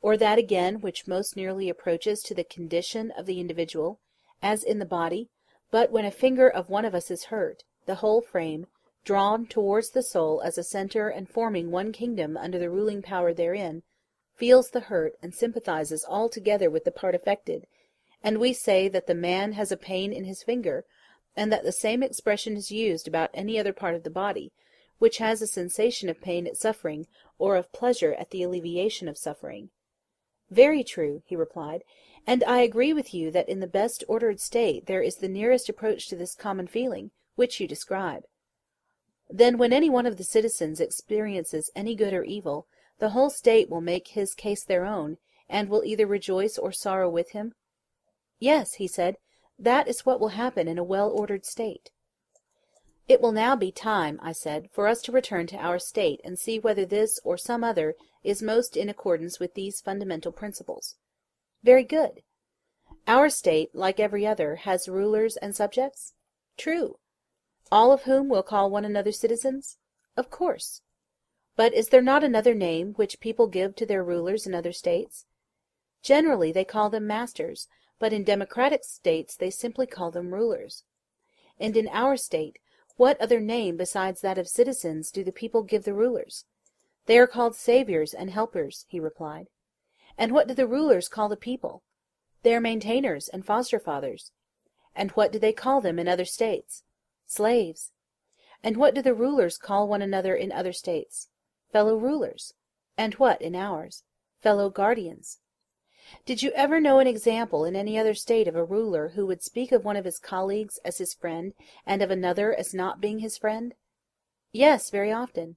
Or that again which most nearly approaches to the condition of the individual, as in the body, but when a finger of one of us is hurt, the whole frame, drawn towards the soul as a centre and forming one kingdom under the ruling power therein, feels the hurt and sympathizes altogether with the part affected, and we say that the man has a pain in his finger, and that the same expression is used about any other part of the body, which has a sensation of pain at suffering, or of pleasure at the alleviation of suffering. Very true, he replied, and I agree with you that in the best ordered state there is the nearest approach to this common feeling, which you describe. Then when any one of the citizens experiences any good or evil, the whole state will make his case their own, and will either rejoice or sorrow with him? Yes, he said, that is what will happen in a well-ordered state. It will now be time, I said, for us to return to our state and see whether this or some other is most in accordance with these fundamental principles. Very good. Our state, like every other, has rulers and subjects? True. All of whom will call one another citizens? Of course. But is there not another name which people give to their rulers in other states? Generally they call them masters, but in democratic states they simply call them rulers. And in our state, what other name besides that of citizens do the people give the rulers? They are called saviors and helpers, he replied. And what do the rulers call the people? They are maintainers and foster-fathers. And what do they call them in other states? Slaves. And what do the rulers call one another in other states? Fellow-rulers. And what in ours? Fellow-guardians. Did you ever know an example in any other state of a ruler who would speak of one of his colleagues as his friend, and of another as not being his friend? Yes, very often.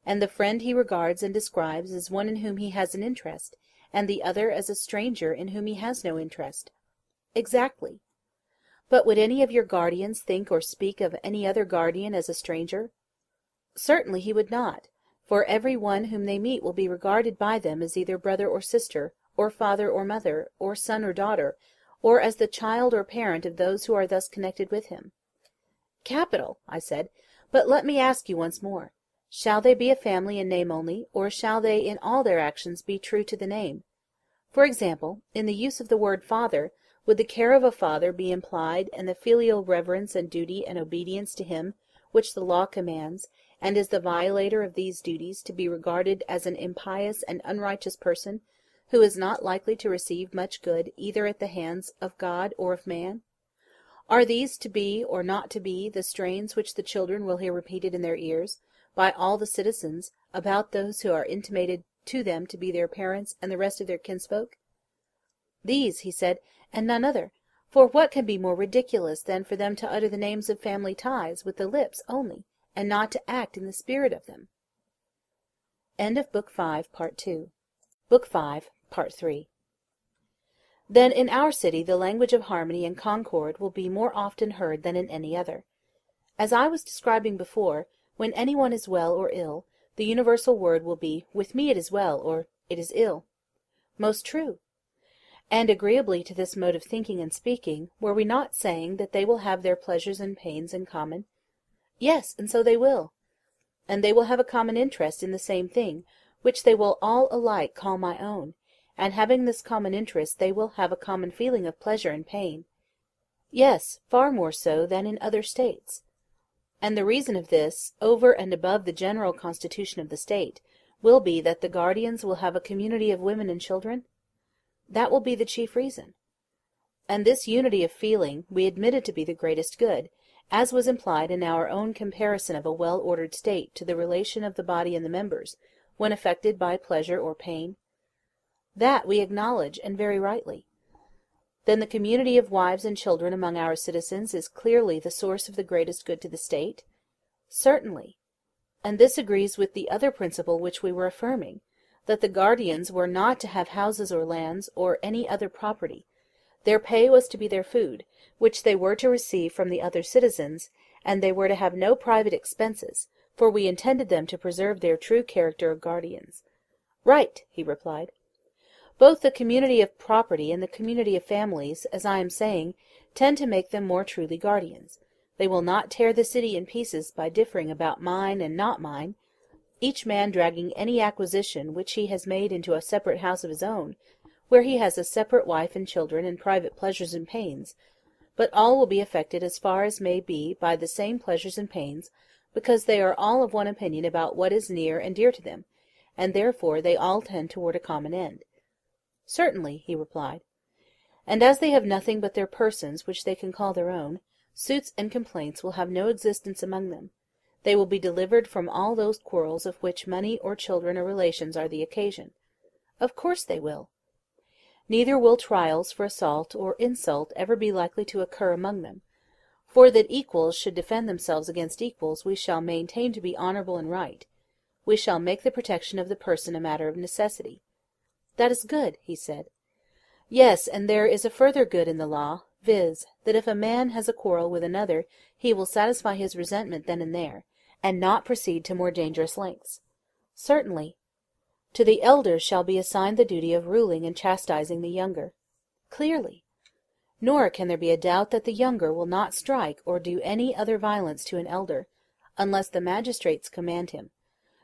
and the friend he regards and describes as one in whom he has an interest, and the other as a stranger in whom he has no interest. Exactly. But would any of your guardians think or speak of any other guardian as a stranger? Certainly he would not, for every one whom they meet will be regarded by them as either brother or sister, or father or mother, or son or daughter, or as the child or parent of those who are thus connected with him. Capital, I said, but let me ask you once more. Shall they be a family in name only, or shall they in all their actions be true to the name? For example, in the use of the word father, would the care of a father be implied, and the filial reverence and duty and obedience to him, which the law commands, and is the violator of these duties to be regarded as an impious and unrighteous person, who is not likely to receive much good either at the hands of God or of man? Are these to be or not to be the strains which the children will hear repeated in their ears, by all the citizens, about those who are intimated to them to be their parents and the rest of their kinsfolk? These, he said, and none other, for what can be more ridiculous than for them to utter the names of family ties with the lips only, and not to act in the spirit of them? End of Book 5, Part 2. Book 5, Part 3. Then in our city the language of harmony and concord will be more often heard than in any other. As I was describing before, when anyone is well or ill, the universal word will be, "With me it is well," or "It is ill." Most true. And agreeably to this mode of thinking and speaking, were we not saying that they will have their pleasures and pains in common? Yes, and so they will. And they will have a common interest in the same thing, which they will all alike call my own, and having this common interest they will have a common feeling of pleasure and pain. Yes, far more so than in other states. And the reason of this, over and above the general constitution of the state, will be that the guardians will have a community of women and children? That will be the chief reason. And this unity of feeling we admitted to be the greatest good, as was implied in our own comparison of a well-ordered state to the relation of the body and the members, when affected by pleasure or pain. That we acknowledge, and very rightly. Then the community of wives and children among our citizens is clearly the source of the greatest good to the state? Certainly. And this agrees with the other principle which we were affirming, that the guardians were not to have houses or lands, or any other property. Their pay was to be their food, which they were to receive from the other citizens, and they were to have no private expenses, for we intended them to preserve their true character of guardians. Right, he replied. Both the community of property and the community of families, as I am saying, tend to make them more truly guardians. They will not tear the city in pieces by differing about mine and not mine, each man dragging any acquisition which he has made into a separate house of his own, where he has a separate wife and children and private pleasures and pains, but all will be affected as far as may be by the same pleasures and pains, because they are all of one opinion about what is near and dear to them, and therefore they all tend toward a common end. Certainly, he replied. And as they have nothing but their persons which they can call their own, suits and complaints will have no existence among them. They will be delivered from all those quarrels of which money or children or relations are the occasion. Of course they will. Neither will trials for assault or insult ever be likely to occur among them. For that equals should defend themselves against equals we shall maintain to be honourable and right. We shall make the protection of the person a matter of necessity. That is good, he said. Yes, and there is a further good in the law, viz., that if a man has a quarrel with another, he will satisfy his resentment then and there, and not proceed to more dangerous lengths. Certainly. To the elder shall be assigned the duty of ruling and chastising the younger. Clearly. Nor can there be a doubt that the younger will not strike or do any other violence to an elder, unless the magistrates command him,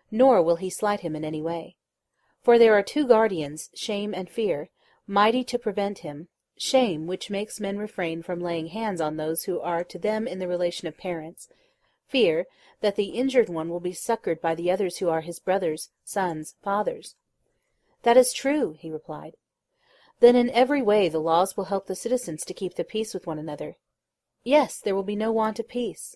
nor will he slight him in any way. For there are two guardians, shame and fear, mighty to prevent him, shame which makes men refrain from laying hands on those who are to them in the relation of parents, fear that the injured one will be succoured by the others who are his brothers, sons, fathers. That is true, he replied. Then in every way the laws will help the citizens to keep the peace with one another. Yes, there will be no want of peace.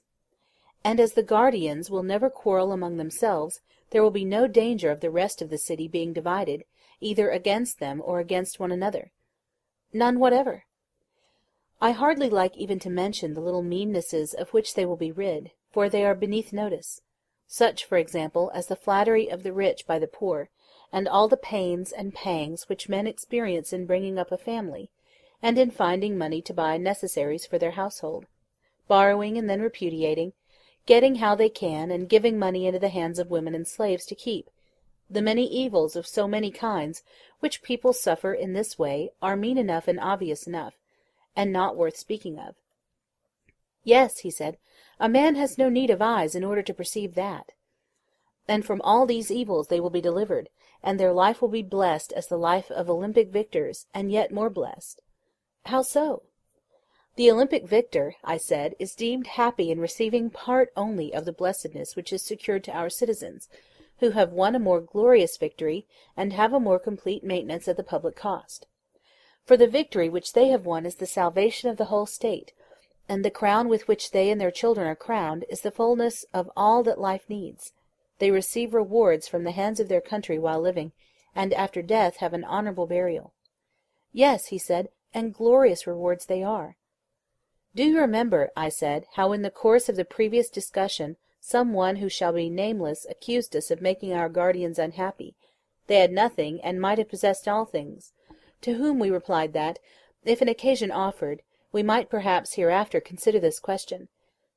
And as the guardians will never quarrel among themselves, there will be no danger of the rest of the city being divided, either against them or against one another. None whatever. I hardly like even to mention the little meannesses of which they will be rid, for they are beneath notice. such, for example, as the flattery of the rich by the poor, and all the pains and pangs which men experience in bringing up a family, and in finding money to buy necessaries for their household, borrowing and then repudiating, getting how they can, and giving money into the hands of women and slaves to keep. The many evils of so many kinds which people suffer in this way are mean enough and obvious enough, and not worth speaking of. Yes, he said, a man has no need of eyes in order to perceive that. And from all these evils they will be delivered, and their life will be blessed as the life of Olympic victors, and yet more blessed. How so? The Olympic victor, I said, is deemed happy in receiving part only of the blessedness which is secured to our citizens, who have won a more glorious victory, and have a more complete maintenance at the public cost. For the victory which they have won is the salvation of the whole state, and the crown with which they and their children are crowned is the fullness of all that life needs. They receive rewards from the hands of their country while living, and after death have an honourable burial. Yes, he said, and glorious rewards they are. Do you remember, I said, how in the course of the previous discussion some one who shall be nameless accused us of making our guardians unhappy? They had nothing, and might have possessed all things. To whom we replied that, if an occasion offered, we might perhaps hereafter consider this question,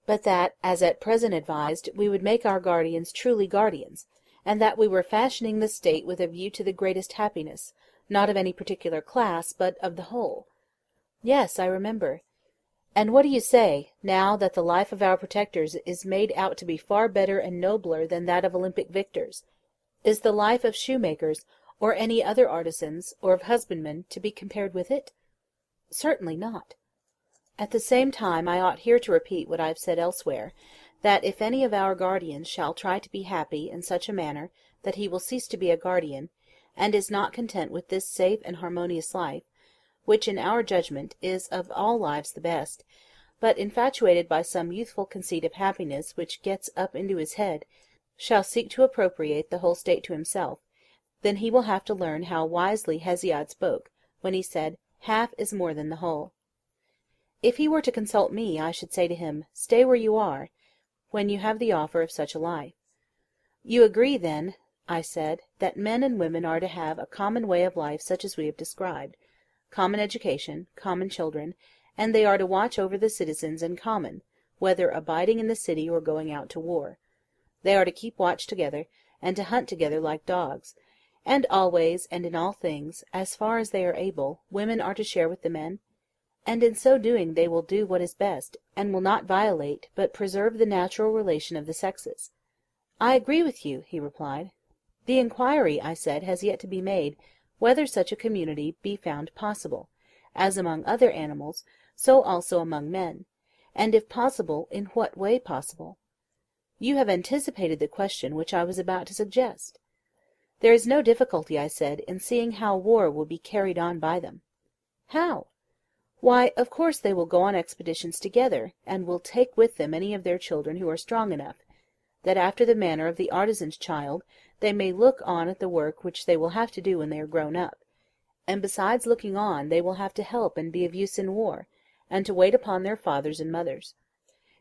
but that, as at present advised, we would make our guardians truly guardians, and that we were fashioning the state with a view to the greatest happiness, not of any particular class, but of the whole. Yes, I remember. And what do you say, now that the life of our protectors is made out to be far better and nobler than that of Olympic victors? Is the life of shoemakers, or any other artisans, or of husbandmen, to be compared with it? Certainly not. At the same time I ought here to repeat what I have said elsewhere, that if any of our guardians shall try to be happy in such a manner that he will cease to be a guardian, and is not content with this safe and harmonious life, which in our judgment is of all lives the best, but infatuated by some youthful conceit of happiness which gets up into his head, shall seek to appropriate the whole state to himself, then he will have to learn how wisely Hesiod spoke, when he said, "Half is more than the whole." If he were to consult me, I should say to him, "Stay where you are," when you have the offer of such a life. You agree, then, I said, that men and women are to have a common way of life such as we have described, common education, common children, and they are to watch over the citizens in common, whether abiding in the city or going out to war. They are to keep watch together, and to hunt together like dogs, and always, and in all things, as far as they are able, women are to share with the men, and in so doing they will do what is best, and will not violate, but preserve the natural relation of the sexes. I agree with you, he replied. The inquiry, I said, has yet to be made, whether such a community be found possible, as among other animals, so also among men, and if possible, in what way possible. You have anticipated the question which I was about to suggest. There is no difficulty, I said, in seeing how war will be carried on by them. How? Why, of course they will go on expeditions together, and will take with them any of their children who are strong enough, that after the manner of the artisan's child they may look on at the work which they will have to do when they are grown up, and besides looking on they will have to help and be of use in war, and to wait upon their fathers and mothers.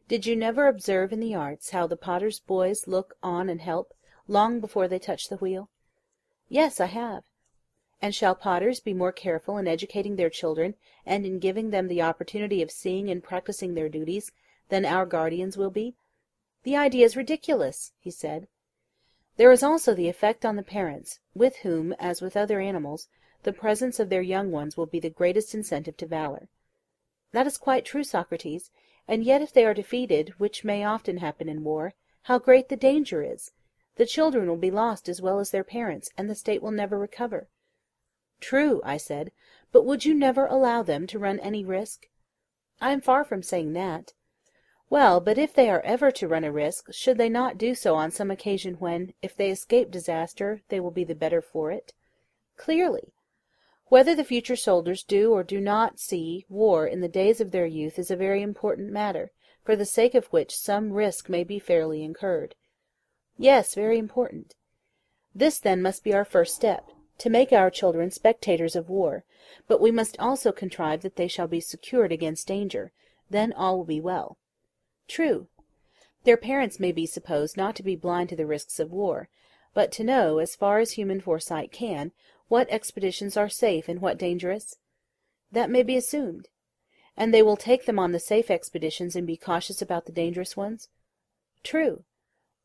Did you never observe in the arts how the potter's boys look on and help, long before they touch the wheel? Yes, I have. And shall potters be more careful in educating their children, and in giving them the opportunity of seeing and practising their duties, than our guardians will be? The idea is ridiculous, he said. There is also the effect on the parents, with whom, as with other animals, the presence of their young ones will be the greatest incentive to valour. That is quite true, Socrates, and yet if they are defeated, which may often happen in war, how great the danger is! The children will be lost as well as their parents, and the state will never recover. True, I said, but would you never allow them to run any risk? I am far from saying that. Well, but if they are ever to run a risk, should they not do so on some occasion when, if they escape disaster, they will be the better for it? Clearly. Whether the future soldiers do or do not see war in the days of their youth is a very important matter, for the sake of which some risk may be fairly incurred. Yes, very important. This then must be our first step, to make our children spectators of war, but we must also contrive that they shall be secured against danger, then all will be well. True. Their parents may be supposed not to be blind to the risks of war, but to know, as far as human foresight can, what expeditions are safe and what dangerous? That may be assumed. And they will take them on the safe expeditions and be cautious about the dangerous ones? True.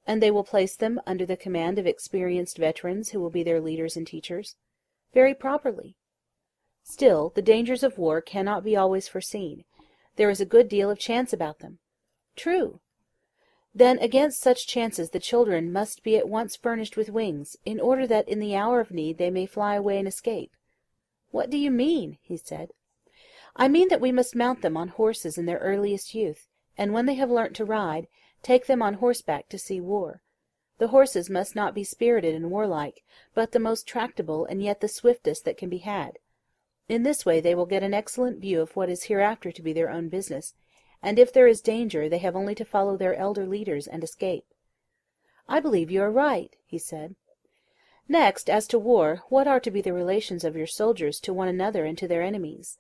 And they will place them under the command of experienced veterans who will be their leaders and teachers? Very properly. Still, the dangers of war cannot be always foreseen. There is a good deal of chance about them. True. Then against such chances the children must be at once furnished with wings, in order that in the hour of need they may fly away and escape. What do you mean? He said. I mean that we must mount them on horses in their earliest youth, and when they have learnt to ride, take them on horseback to see war. The horses must not be spirited and warlike, but the most tractable and yet the swiftest that can be had. In this way they will get an excellent view of what is hereafter to be their own business, and if there is danger they have only to follow their elder leaders and escape. I believe you are right, he said. Next, as to war, what are to be the relations of your soldiers to one another and to their enemies?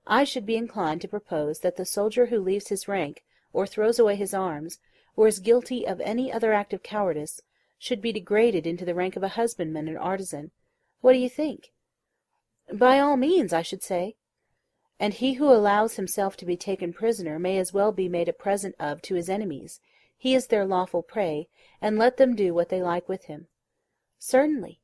I should be inclined to propose that the soldier who leaves his rank, or throws away his arms, or is guilty of any other act of cowardice, should be degraded into the rank of a husbandman and artisan. What do you think? By all means, I should say. And he who allows himself to be taken prisoner may as well be made a present of to his enemies. He is their lawful prey, and let them do what they like with him. Certainly.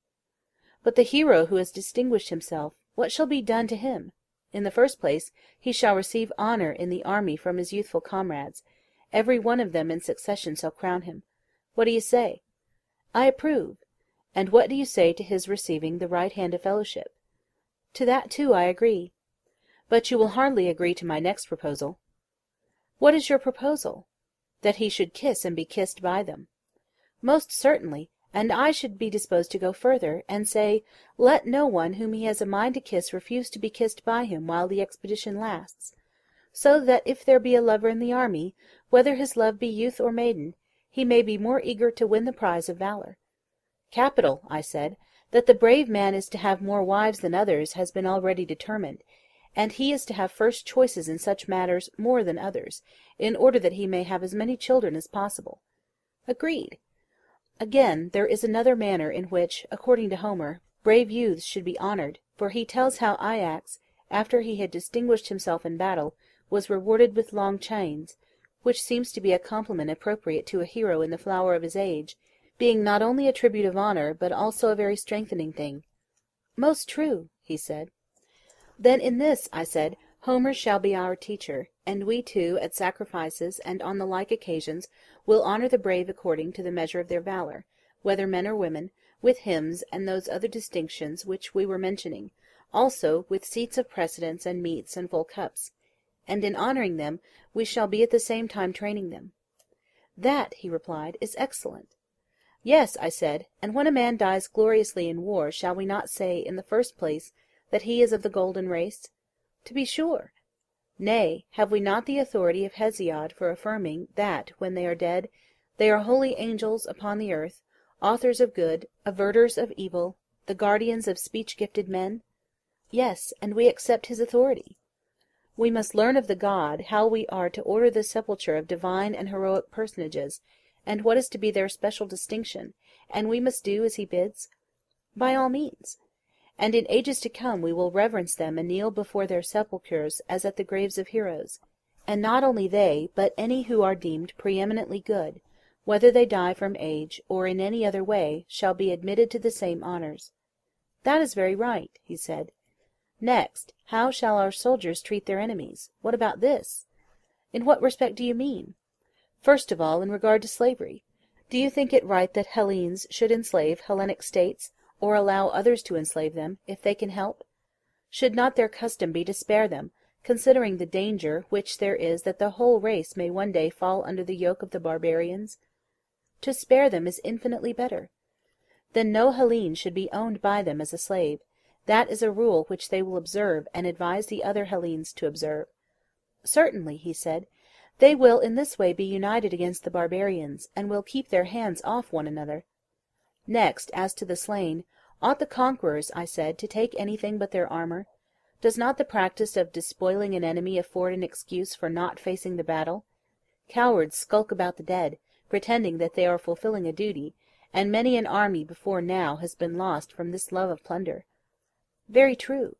But the hero who has distinguished himself, what shall be done to him? In the first place, he shall receive honour in the army from his youthful comrades. Every one of them in succession shall crown him. What do you say? I approve. And what do you say to his receiving the right hand of fellowship? To that too I agree. But you will hardly agree to my next proposal. What is your proposal? That he should kiss and be kissed by them. Most certainly, and I should be disposed to go further, and say, let no one whom he has a mind to kiss refuse to be kissed by him while the expedition lasts, so that if there be a lover in the army, whether his love be youth or maiden, he may be more eager to win the prize of valour. Capital, I said. That the brave man is to have more wives than others has been already determined, and he is to have first choices in such matters more than others, in order that he may have as many children as possible. Agreed. Again, there is another manner in which, according to Homer, brave youths should be honoured, for he tells how Ajax, after he had distinguished himself in battle, was rewarded with long chains, which seems to be a compliment appropriate to a hero in the flower of his age, being not only a tribute of honour, but also a very strengthening thing. Most true, he said. Then in this, I said, Homer shall be our teacher, and we too, at sacrifices and on the like occasions, will honour the brave according to the measure of their valour, whether men or women, with hymns and those other distinctions which we were mentioning, also with seats of precedence and meats and full cups. And in honouring them, we shall be at the same time training them. That, he replied, is excellent. Yes, I said, and when a man dies gloriously in war, shall we not say, in the first place, that he is of the golden race? To be sure. Nay, have we not the authority of Hesiod for affirming that, when they are dead, they are holy angels upon the earth, authors of good, averters of evil, the guardians of speech-gifted men? Yes, and we accept his authority. We must learn of the god how we are to order the sepulture of divine and heroic personages, and what is to be their special distinction, and we must do as he bids? By all means. And in ages to come we will reverence them and kneel before their sepulchres as at the graves of heroes. And not only they, but any who are deemed preeminently good, whether they die from age or in any other way, shall be admitted to the same honours. That is very right, he said. Next, how shall our soldiers treat their enemies? What about this? In what respect do you mean? First of all, in regard to slavery. Do you think it right that Hellenes should enslave Hellenic states, or allow others to enslave them, if they can help? Should not their custom be to spare them, considering the danger which there is that the whole race may one day fall under the yoke of the barbarians? To spare them is infinitely better. Then no Hellene should be owned by them as a slave. That is a rule which they will observe, and advise the other Hellenes to observe. Certainly, he said. They will in this way be united against the barbarians, and will keep their hands off one another. Next, as to the slain, ought the conquerors, I said, to take anything but their armour? Does not the practice of despoiling an enemy afford an excuse for not facing the battle? Cowards skulk about the dead, pretending that they are fulfilling a duty, and many an army before now has been lost from this love of plunder. Very true.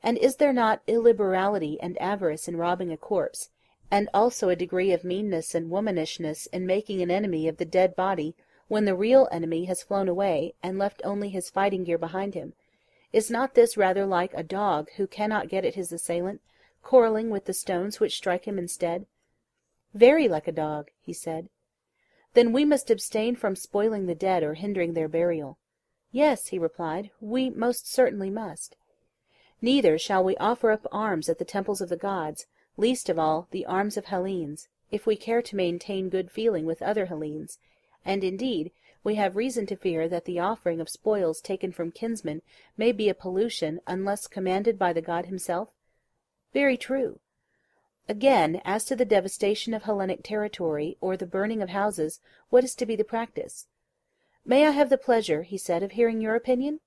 And is there not illiberality and avarice in robbing a corpse, and also a degree of meanness and womanishness in making an enemy of the dead body when the real enemy has flown away and left only his fighting gear behind him? Is not this rather like a dog who cannot get at his assailant, quarrelling with the stones which strike him instead? Very like a dog, he said. Then we must abstain from spoiling the dead or hindering their burial. Yes, he replied, we most certainly must. Neither shall we offer up arms at the temples of the gods, least of all the arms of Hellenes, if we care to maintain good feeling with other Hellenes, and indeed we have reason to fear that the offering of spoils taken from kinsmen may be a pollution unless commanded by the god himself. Very true. Again, as to the devastation of Hellenic territory, or the burning of houses, what is to be the practice? May I have the pleasure, he said, of hearing your opinion?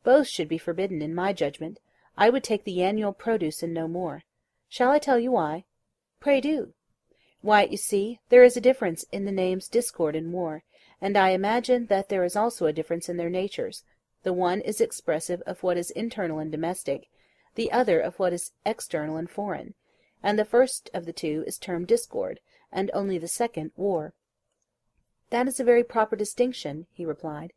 Both should be forbidden, in my judgment. I would take the annual produce and no more. Shall I tell you why? Pray do. Why, you see, there is a difference in the names discord and war, and I imagine that there is also a difference in their natures. The one is expressive of what is internal and domestic, the other of what is external and foreign, and the first of the two is termed discord, and only the second war. That is a very proper distinction, he replied.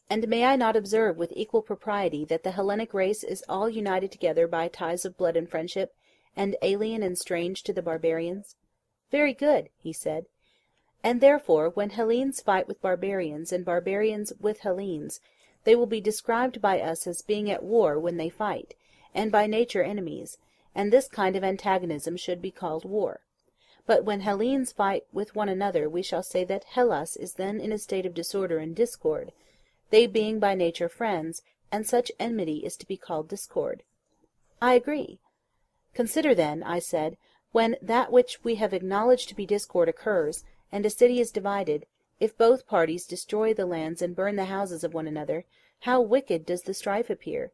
And may I not observe with equal propriety that the Hellenic race is all united together by ties of blood and friendship, and alien and strange to the barbarians? Very good, he said. And therefore, when Hellenes fight with barbarians, and barbarians with Hellenes, they will be described by us as being at war when they fight, and by nature enemies, and this kind of antagonism should be called war. But when Hellenes fight with one another, we shall say that Hellas is then in a state of disorder and discord, they being by nature friends, and such enmity is to be called discord. I agree. Consider then, I said, when that which we have acknowledged to be discord occurs, and a city is divided, if both parties destroy the lands and burn the houses of one another, how wicked does the strife appear!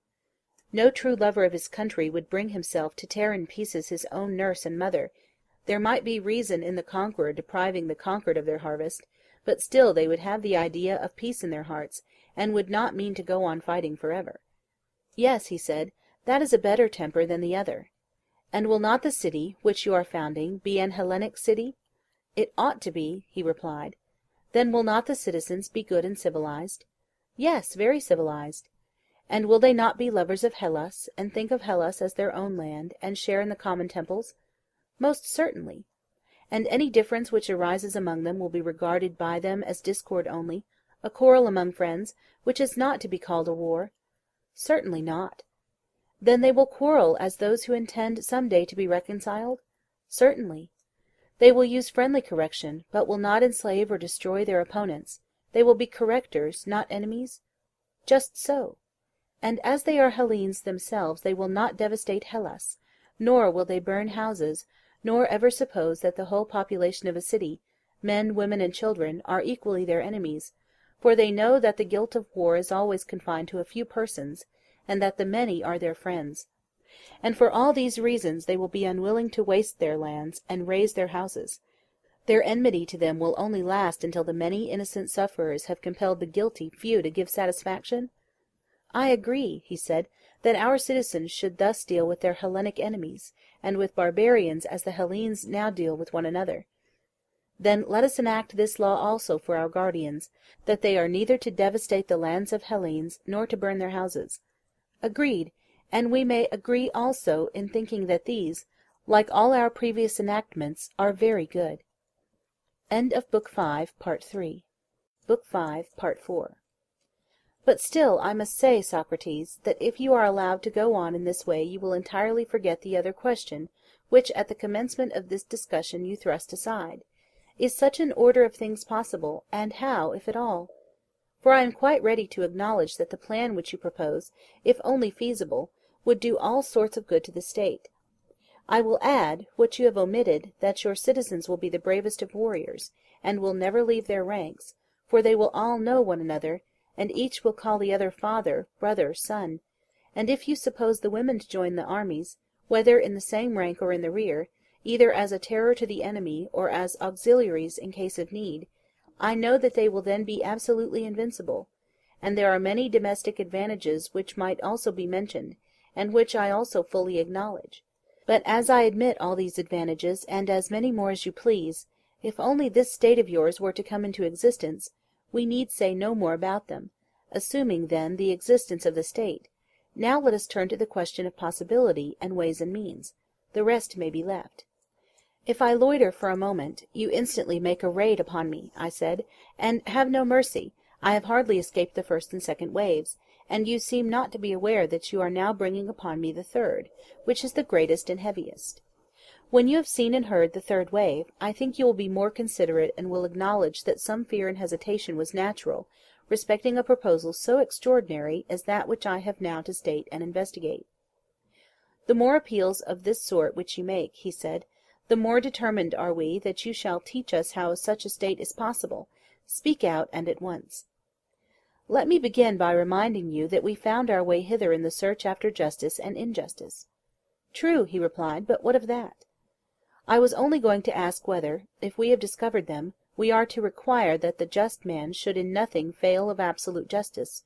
No true lover of his country would bring himself to tear in pieces his own nurse and mother. There might be reason in the conqueror depriving the conquered of their harvest, but still they would have the idea of peace in their hearts, and would not mean to go on fighting forever. Yes, he said, that is a better temper than the other. And will not the city, which you are founding, be an Hellenic city? It ought to be, he replied. Then will not the citizens be good and civilized? Yes, very civilized. And will they not be lovers of Hellas, and think of Hellas as their own land, and share in the common temples? Most certainly. And any difference which arises among them will be regarded by them as discord only, a quarrel among friends, which is not to be called a war? Certainly not. Then they will quarrel as those who intend some day to be reconciled? Certainly. They will use friendly correction, but will not enslave or destroy their opponents. They will be correctors, not enemies? Just so. And as they are Hellenes themselves, they will not devastate Hellas, nor will they burn houses, nor ever suppose that the whole population of a city, men, women, and children, are equally their enemies, for they know that the guilt of war is always confined to a few persons, and that the many are their friends. And for all these reasons they will be unwilling to waste their lands and raze their houses. Their enmity to them will only last until the many innocent sufferers have compelled the guilty few to give satisfaction? I agree, he said, that our citizens should thus deal with their Hellenic enemies, and with barbarians as the Hellenes now deal with one another. Then let us enact this law also for our guardians, that they are neither to devastate the lands of Hellenes, nor to burn their houses. Agreed, and we may agree also in thinking that these, like all our previous enactments, are very good. End of Book 5, Part 3. Book 5, Part 4. But still I must say, Socrates, that if you are allowed to go on in this way you will entirely forget the other question, which at the commencement of this discussion you thrust aside. Is such an order of things possible, and how, if at all? For I am quite ready to acknowledge that the plan which you propose, if only feasible, would do all sorts of good to the state. I will add, what you have omitted, that your citizens will be the bravest of warriors, and will never leave their ranks, for they will all know one another, and each will call the other father, brother, son. And if you suppose the women to join the armies, whether in the same rank or in the rear, either as a terror to the enemy, or as auxiliaries in case of need, I know that they will then be absolutely invincible, and there are many domestic advantages which might also be mentioned, and which I also fully acknowledge. But as I admit all these advantages, and as many more as you please, if only this state of yours were to come into existence, we need say no more about them. Assuming, then, the existence of the state, now let us turn to the question of possibility and ways and means. The rest may be left. If I loiter for a moment, you instantly make a raid upon me, I said, and have no mercy. I have hardly escaped the first and second waves, and you seem not to be aware that you are now bringing upon me the third, which is the greatest and heaviest. When you have seen and heard the third wave, I think you will be more considerate and will acknowledge that some fear and hesitation was natural, respecting a proposal so extraordinary as that which I have now to state and investigate. The more appeals of this sort which you make, he said, the more determined are we that you shall teach us how such a state is possible. Speak out, and at once. Let me begin by reminding you that we found our way hither in the search after justice and injustice. True, he replied, but what of that? I was only going to ask whether, if we have discovered them, we are to require that the just man should in nothing fail of absolute justice,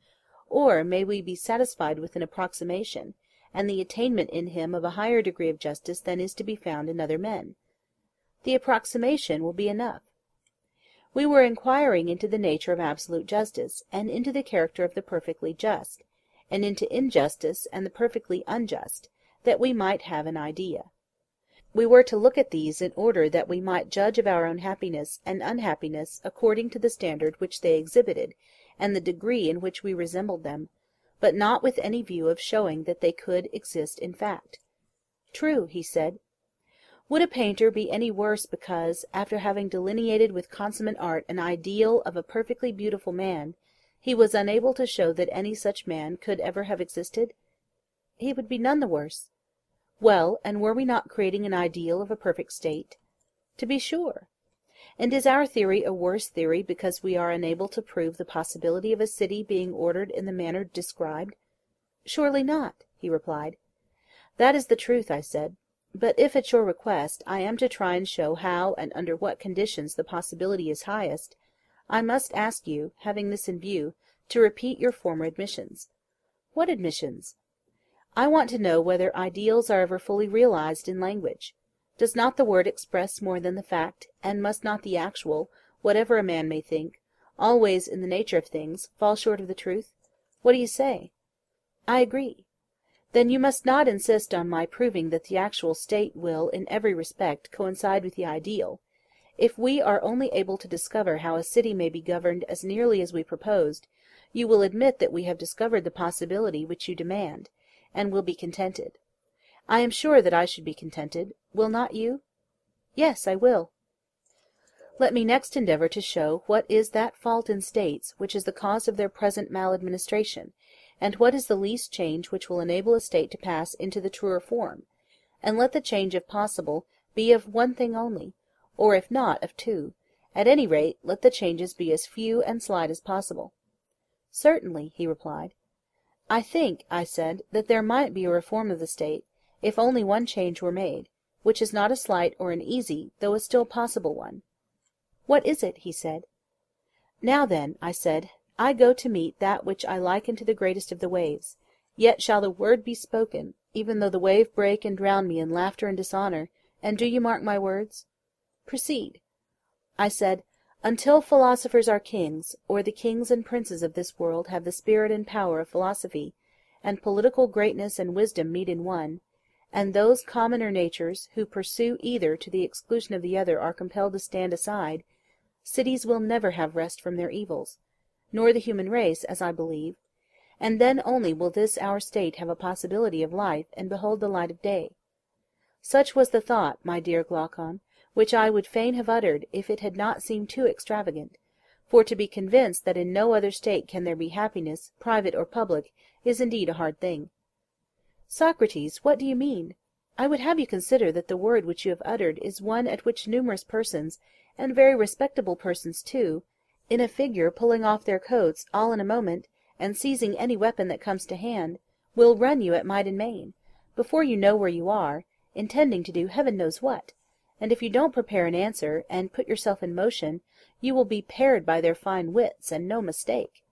or may we be satisfied with an approximation, and the attainment in him of a higher degree of justice than is to be found in other men? The approximation will be enough. We were inquiring into the nature of absolute justice, and into the character of the perfectly just, and into injustice and the perfectly unjust, that we might have an idea. We were to look at these in order that we might judge of our own happiness and unhappiness according to the standard which they exhibited, and the degree in which we resembled them, but not with any view of showing that they could exist in fact. True, he said. Would a painter be any worse because, after having delineated with consummate art an ideal of a perfectly beautiful man, he was unable to show that any such man could ever have existed? He would be none the worse. Well, and were we not creating an ideal of a perfect state? To be sure. And is our theory a worse theory because we are unable to prove the possibility of a city being ordered in the manner described? Surely not, he replied. That is the truth, I said. But if at your request I am to try and show how and under what conditions the possibility is highest, I must ask you, having this in view, to repeat your former admissions. What admissions? I want to know whether ideals are ever fully realized in language. Does not the word express more than the fact, and must not the actual, whatever a man may think, always in the nature of things, fall short of the truth? What do you say? I agree. Then you must not insist on my proving that the actual state will, in every respect, coincide with the ideal. If we are only able to discover how a city may be governed as nearly as we proposed, you will admit that we have discovered the possibility which you demand, and will be contented. I am sure that I should be contented. Will not you? Yes, I will. Let me next endeavour to show what is that fault in states which is the cause of their present maladministration, and what is the least change which will enable a state to pass into the truer form, and let the change, if possible, be of one thing only, or if not, of two. At any rate, let the changes be as few and slight as possible. Certainly, he replied. I think, I said, that there might be a reform of the state, if only one change were made, which is not a slight or an easy, though a still possible one. What is it? He said. Now then, I said, I go to meet that which I liken to the greatest of the waves. Yet shall the word be spoken, even though the wave break and drown me in laughter and dishonour, and do you mark my words? Proceed. I said, until philosophers are kings, or the kings and princes of this world have the spirit and power of philosophy, and political greatness and wisdom meet in one, and those commoner natures who pursue either to the exclusion of the other are compelled to stand aside, cities will never have rest from their evils, nor the human race, as I believe, and then only will this our state have a possibility of life and behold the light of day. Such was the thought, my dear Glaucon, which I would fain have uttered if it had not seemed too extravagant, for to be convinced that in no other state can there be happiness, private or public, is indeed a hard thing. Socrates, what do you mean? I would have you consider that the word which you have uttered is one at which numerous persons, and very respectable persons too, in a figure pulling off their coats all in a moment, and seizing any weapon that comes to hand, will run you at might and main, before you know where you are, intending to do heaven knows what. and if you don't prepare an answer, and put yourself in motion, you will be paired by their fine wits, and no mistake."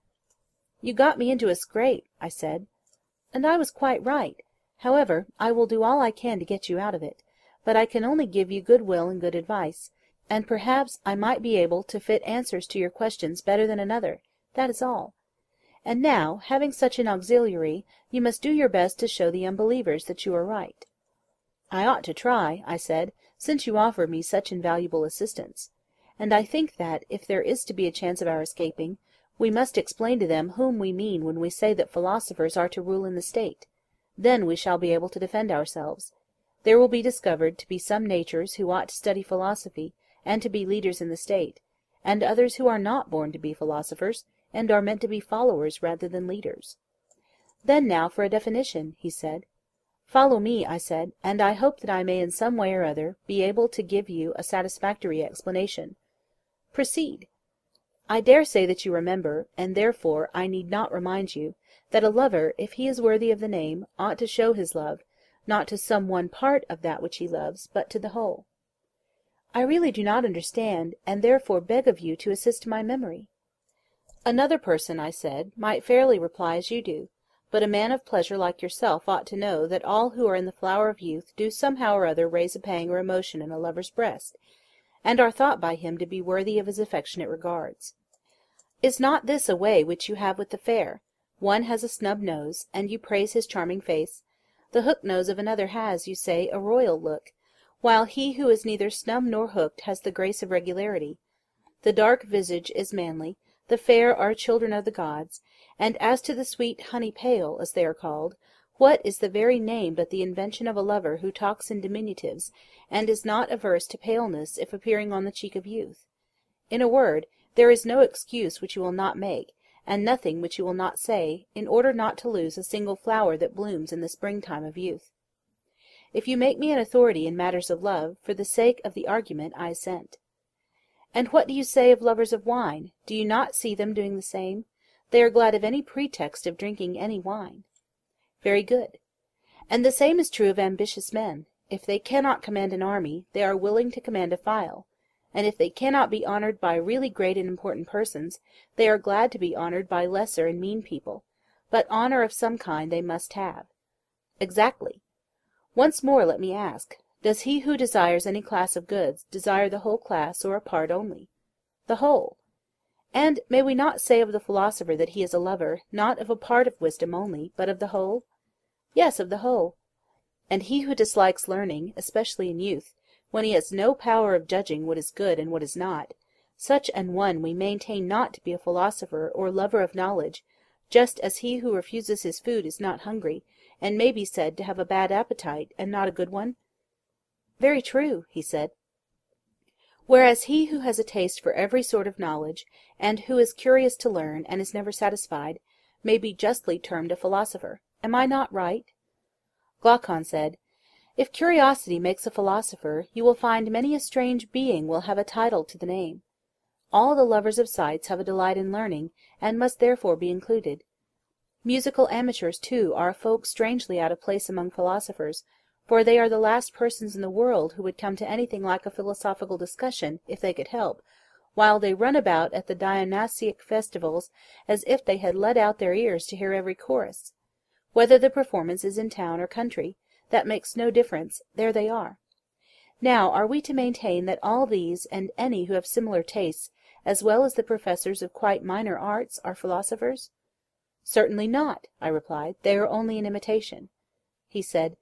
"You got me into a scrape," I said. "And I was quite right. However, I will do all I can to get you out of it, but I can only give you good will and good advice, and perhaps I might be able to fit answers to your questions better than another, that is all. And now, having such an auxiliary, you must do your best to show the unbelievers that you are right." "I ought to try," I said, "since you offer me such invaluable assistance. And I think that, if there is to be a chance of our escaping, we must explain to them whom we mean when we say that philosophers are to rule in the state. Then we shall be able to defend ourselves. There will be discovered to be some natures who ought to study philosophy, and to be leaders in the state, and others who are not born to be philosophers, and are meant to be followers rather than leaders." "Then now for a definition," he said. "Follow me," I said, "and I hope that I may in some way or other be able to give you a satisfactory explanation." "Proceed." "I dare say that you remember, and therefore I need not remind you, that a lover, if he is worthy of the name, ought to show his love, not to some one part of that which he loves, but to the whole." "I really do not understand, and therefore beg of you to assist my memory." "Another person," I said, "might fairly reply as you do, but a man of pleasure like yourself ought to know that all who are in the flower of youth do somehow or other raise a pang or emotion in a lover's breast, and are thought by him to be worthy of his affectionate regards. Is not this a way which you have with the fair? One has a snub nose, and you praise his charming face. The hook nose of another has, you say, a royal look, while he who is neither snub nor hooked has the grace of regularity. The dark visage is manly, the fair are children of the gods, and as to the sweet honey pale, as they are called, what is the very name but the invention of a lover who talks in diminutives, and is not averse to paleness if appearing on the cheek of youth? In a word, there is no excuse which you will not make, and nothing which you will not say, in order not to lose a single flower that blooms in the springtime of youth. If you make me an authority in matters of love, for the sake of the argument I assent. And what do you say of lovers of wine? Do you not see them doing the same? They are glad of any pretext of drinking any wine. Very good. And the same is true of ambitious men. If they cannot command an army, they are willing to command a file, and if they cannot be honoured by really great and important persons, they are glad to be honoured by lesser and mean people, but honour of some kind they must have. Exactly. Once more let me ask, does he who desires any class of goods desire the whole class or a part only? The whole. And may we not say of the philosopher that he is a lover, not of a part of wisdom only, but of the whole? Yes, of the whole. And he who dislikes learning, especially in youth, when he has no power of judging what is good and what is not, such an one we maintain not to be a philosopher or lover of knowledge, just as he who refuses his food is not hungry, and may be said to have a bad appetite, and not a good one? Very true, he said. Whereas he who has a taste for every sort of knowledge, and who is curious to learn, and is never satisfied, may be justly termed a philosopher. Am I not right? Glaucon said, If curiosity makes a philosopher, you will find many a strange being will have a title to the name. All the lovers of sights have a delight in learning, and must therefore be included. Musical amateurs, too, are folk strangely out of place among philosophers, for they are the last persons in the world who would come to anything like a philosophical discussion, if they could help, while they run about at the Dionysiac festivals as if they had let out their ears to hear every chorus. Whether the performance is in town or country, that makes no difference, there they are. Now, are we to maintain that all these, and any who have similar tastes, as well as the professors of quite minor arts, are philosophers? Certainly not, I replied. They are only an imitation. He said,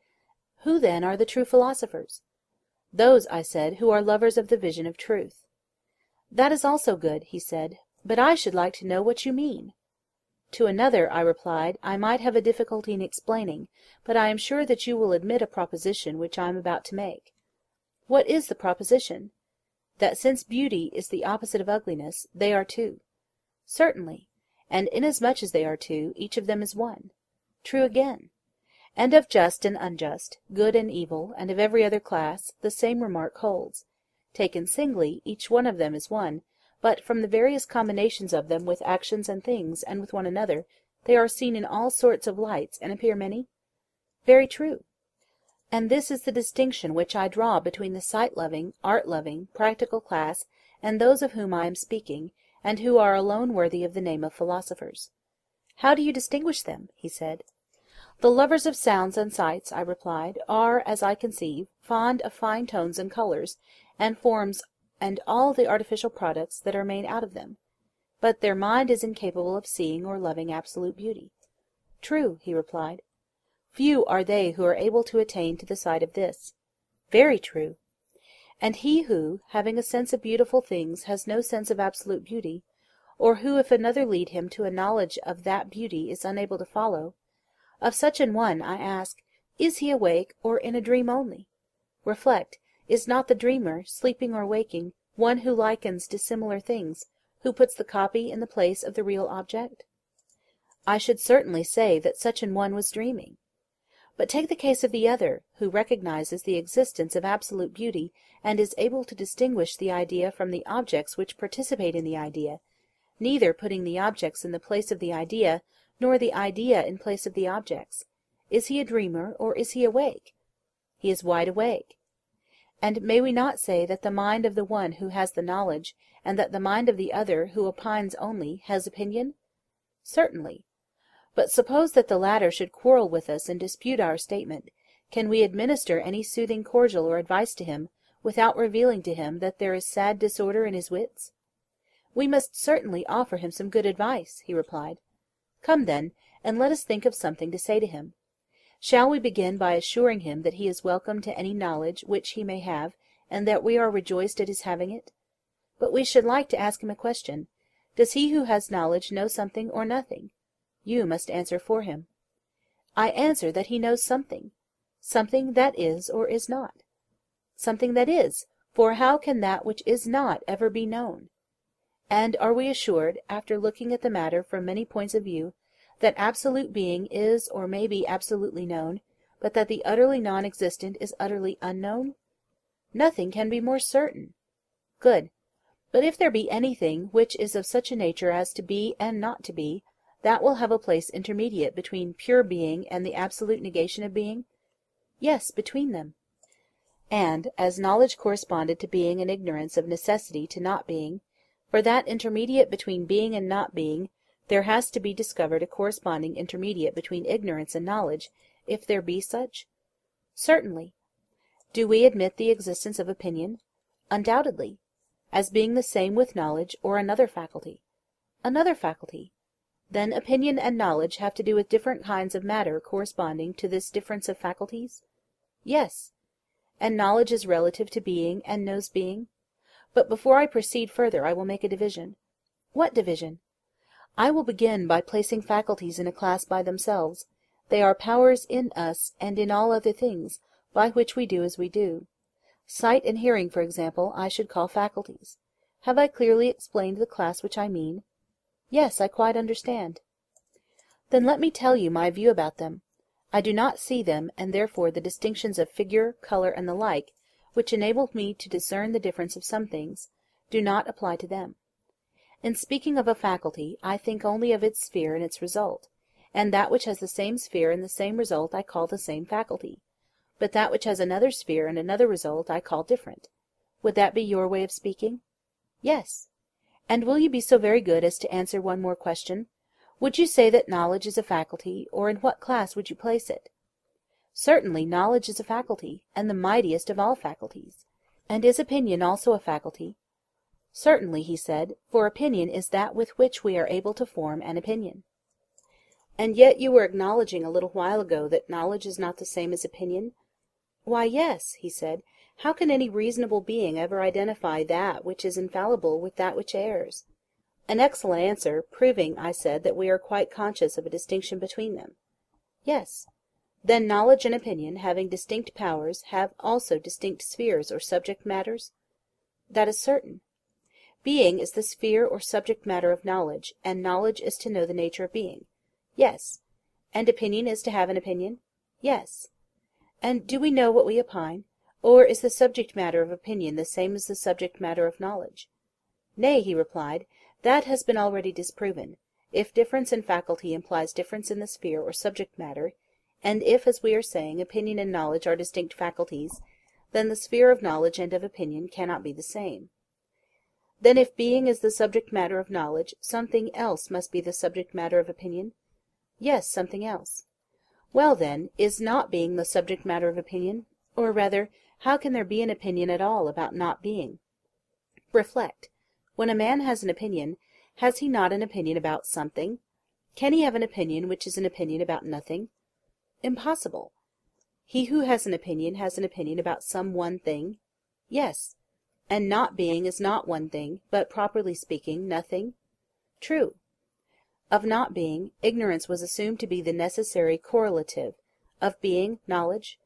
Who then are the true philosophers? Those, I said, who are lovers of the vision of truth. That is also good, he said, but I should like to know what you mean. To another, I replied, I might have a difficulty in explaining, but I am sure that you will admit a proposition which I am about to make. What is the proposition? That since beauty is the opposite of ugliness, they are two. Certainly, and inasmuch as they are two, each of them is one. True again. And of just and unjust, good and evil, and of every other class, the same remark holds. Taken singly, each one of them is one, but from the various combinations of them with actions and things, and with one another, they are seen in all sorts of lights, and appear many? Very true. And this is the distinction which I draw between the sight-loving, art-loving, practical class and those of whom I am speaking, and who are alone worthy of the name of philosophers. How do you distinguish them? He said. The lovers of sounds and sights, I replied, are, as I conceive, fond of fine tones and colours, and forms, and all the artificial products that are made out of them. But their mind is incapable of seeing or loving absolute beauty. True, he replied. Few are they who are able to attain to the sight of this. Very true. And he who, having a sense of beautiful things, has no sense of absolute beauty, or who, if another lead him to a knowledge of that beauty, is unable to follow, of such an one, I ask, is he awake, or in a dream only? Reflect, is not the dreamer, sleeping or waking, one who likens dissimilar things, who puts the copy in the place of the real object? I should certainly say that such an one was dreaming. But take the case of the other, who recognizes the existence of absolute beauty, and is able to distinguish the idea from the objects which participate in the idea, neither putting the objects in the place of the idea, nor the idea in place of the objects. Is he a dreamer, or is he awake? He is wide awake. And may we not say that the mind of the one who has the knowledge, and that the mind of the other, who opines only, has opinion? Certainly. But suppose that the latter should quarrel with us and dispute our statement, can we administer any soothing cordial or advice to him, without revealing to him that there is sad disorder in his wits? We must certainly offer him some good advice, he replied. Come then, and let us think of something to say to him. Shall we begin by assuring him that he is welcome to any knowledge which he may have, and that we are rejoiced at his having it? But we should like to ask him a question. Does he who has knowledge know something or nothing? You must answer for him. I answer that he knows something. Something that is or is not. Something that is, for how can that which is not ever be known? And are we assured, after looking at the matter from many points of view, that absolute being is or may be absolutely known, but that the utterly non-existent is utterly unknown? Nothing can be more certain. Good. But if there be anything which is of such a nature as to be and not to be, that will have a place intermediate between pure being and the absolute negation of being? Yes, between them. And, as knowledge corresponded to being and ignorance of necessity to not being, for that intermediate between being and not being, there has to be discovered a corresponding intermediate between ignorance and knowledge, if there be such? Certainly. Do we admit the existence of opinion? Undoubtedly. As being the same with knowledge, or another faculty? Another faculty. Then opinion and knowledge have to do with different kinds of matter corresponding to this difference of faculties? Yes. And knowledge is relative to being and knows being? But before I proceed further I will make a division. What division? I will begin by placing faculties in a class by themselves. They are powers in us and in all other things, by which we do as we do. Sight and hearing, for example, I should call faculties. Have I clearly explained the class which I mean? Yes, I quite understand. Then let me tell you my view about them. I do not see them, and therefore the distinctions of figure, colour, and the like, which enable me to discern the difference of some things, do not apply to them. In speaking of a faculty, I think only of its sphere and its result, and that which has the same sphere and the same result I call the same faculty, but that which has another sphere and another result I call different. Would that be your way of speaking? Yes. And will you be so very good as to answer one more question? Would you say that knowledge is a faculty, or in what class would you place it? Certainly knowledge is a faculty, and the mightiest of all faculties. And is opinion also a faculty? Certainly, he said, for opinion is that with which we are able to form an opinion. And yet you were acknowledging a little while ago that knowledge is not the same as opinion? Why, yes, he said. How can any reasonable being ever identify that which is infallible with that which errs? An excellent answer, proving, I said, that we are quite conscious of a distinction between them. Yes. Then knowledge and opinion, having distinct powers, have also distinct spheres or subject matters? That is certain. Being is the sphere or subject matter of knowledge, and knowledge is to know the nature of being. Yes. And opinion is to have an opinion? Yes. And do we know what we opine? Or is the subject matter of opinion the same as the subject matter of knowledge? Nay, he replied, that has been already disproven. If difference in faculty implies difference in the sphere or subject matter, And if, as we are saying, opinion and knowledge are distinct faculties, then the sphere of knowledge and of opinion cannot be the same. Then if being is the subject matter of knowledge, something else must be the subject matter of opinion? Yes, something else. Well then, is not being the subject matter of opinion? Or rather, how can there be an opinion at all about not being? Reflect. When a man has an opinion, has he not an opinion about something? Can he have an opinion which is an opinion about nothing? Impossible. He who has an opinion about some one thing? Yes. And not being is not one thing, but, properly speaking, nothing? True. Of not being, ignorance was assumed to be the necessary correlative. Of being, knowledge?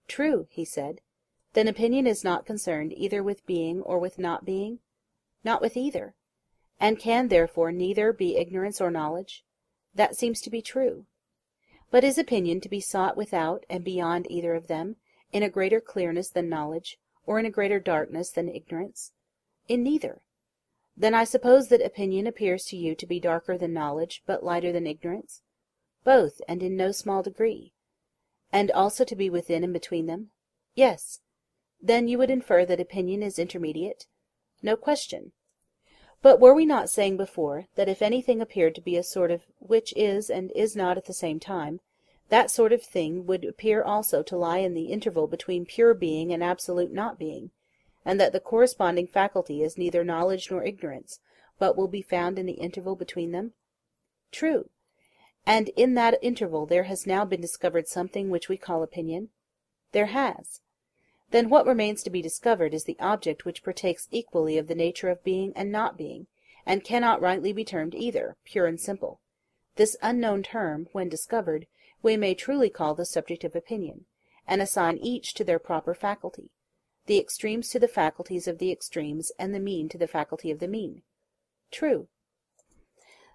True, he said. Then opinion is not concerned either with being or with not being? Not with either. And can therefore neither be ignorance or knowledge? That seems to be true. But is opinion to be sought without and beyond either of them, in a greater clearness than knowledge, or in a greater darkness than ignorance? In neither. Then I suppose that opinion appears to you to be darker than knowledge, but lighter than ignorance? Both, and in no small degree. And also to be within and between them? Yes. Then you would infer that opinion is intermediate? No question. But were we not saying before, that if anything appeared to be a sort of which is and is not at the same time, that sort of thing would appear also to lie in the interval between pure being and absolute not being, and that the corresponding faculty is neither knowledge nor ignorance, but will be found in the interval between them? True. And in that interval there has now been discovered something which we call opinion? There has. Then what remains to be discovered is the object which partakes equally of the nature of being and not being, and cannot rightly be termed either, pure and simple. This unknown term, when discovered, we may truly call the subject of opinion, and assign each to their proper faculty, the extremes to the faculties of the extremes, and the mean to the faculty of the mean. True.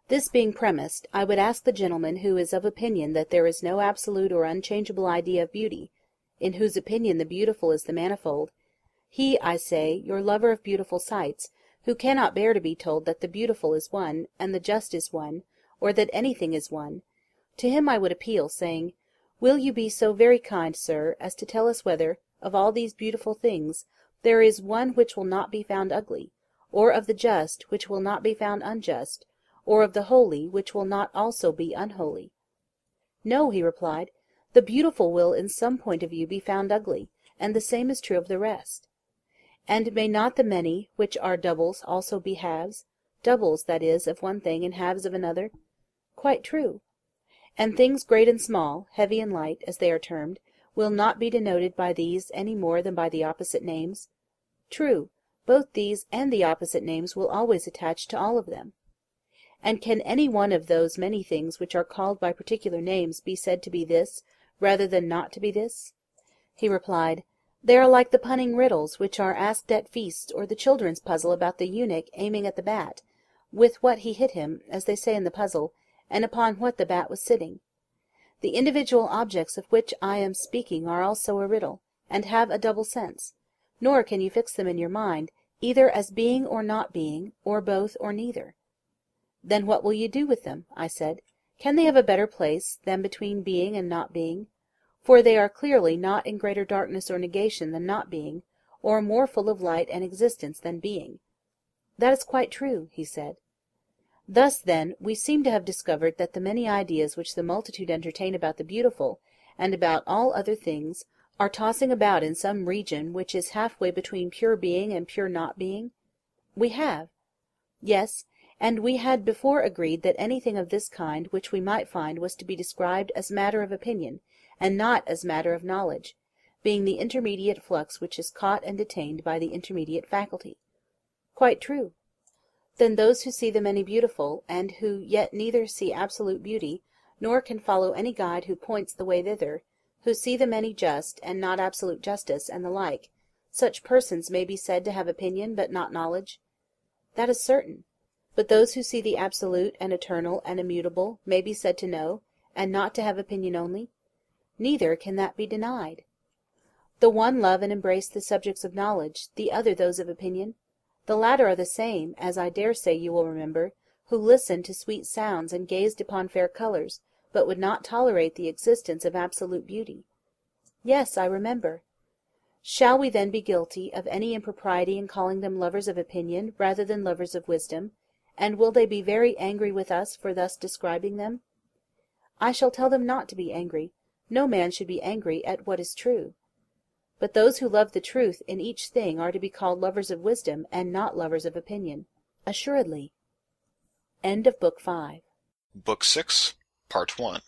This being premised, I would ask the gentleman who is of opinion that there is no absolute or unchangeable idea of beauty, in whose opinion the beautiful is the manifold, he, I say, your lover of beautiful sights, who cannot bear to be told that the beautiful is one, and the just is one, or that anything is one, to him I would appeal, saying, Will you be so very kind, sir, as to tell us whether, of all these beautiful things, there is one which will not be found ugly, or of the just which will not be found unjust, or of the holy which will not also be unholy? No, he replied, the beautiful will in some point of view be found ugly, and the same is true of the rest. And may not the many which are doubles also be halves? Doubles, that is, of one thing, and halves of another? Quite true. And things great and small, heavy and light, as they are termed, will not be denoted by these any more than by the opposite names? True, both these and the opposite names will always attach to all of them. And can any one of those many things which are called by particular names be said to be this, rather than not to be this? He replied, They are like the punning riddles which are asked at feasts, or the children's puzzle about the eunuch aiming at the bat, with what he hit him, as they say in the puzzle, and upon what the bat was sitting. The individual objects of which I am speaking are also a riddle, and have a double sense, nor can you fix them in your mind, either as being or not being, or both or neither. Then what will you do with them? I said. Can they have a better place than between being and not being? For they are clearly not in greater darkness or negation than not being, or more full of light and existence than being. That is quite true, he said. Thus, then, we seem to have discovered that the many ideas which the multitude entertain about the beautiful, and about all other things, are tossing about in some region which is halfway between pure being and pure not being? We have. Yes, and we had before agreed that anything of this kind which we might find was to be described as matter of opinion, and not as matter of knowledge, being the intermediate flux which is caught and detained by the intermediate faculty. Quite true. Then those who see the many beautiful, and who yet neither see absolute beauty, nor can follow any guide who points the way thither, who see the many just, and not absolute justice, and the like, such persons may be said to have opinion, but not knowledge? That is certain. But those who see the absolute, and eternal, and immutable, may be said to know, and not to have opinion only? Neither can that be denied. The one love and embrace the subjects of knowledge, the other those of opinion. The latter are the same, as I dare say you will remember, who listened to sweet sounds and gazed upon fair colours, but would not tolerate the existence of absolute beauty. Yes, I remember. Shall we then be guilty of any impropriety in calling them lovers of opinion rather than lovers of wisdom, and will they be very angry with us for thus describing them? I shall tell them not to be angry. No man should be angry at what is true. But those who love the truth in each thing are to be called lovers of wisdom, and not lovers of opinion. Assuredly. End of Book 5. Book 6, Part 1.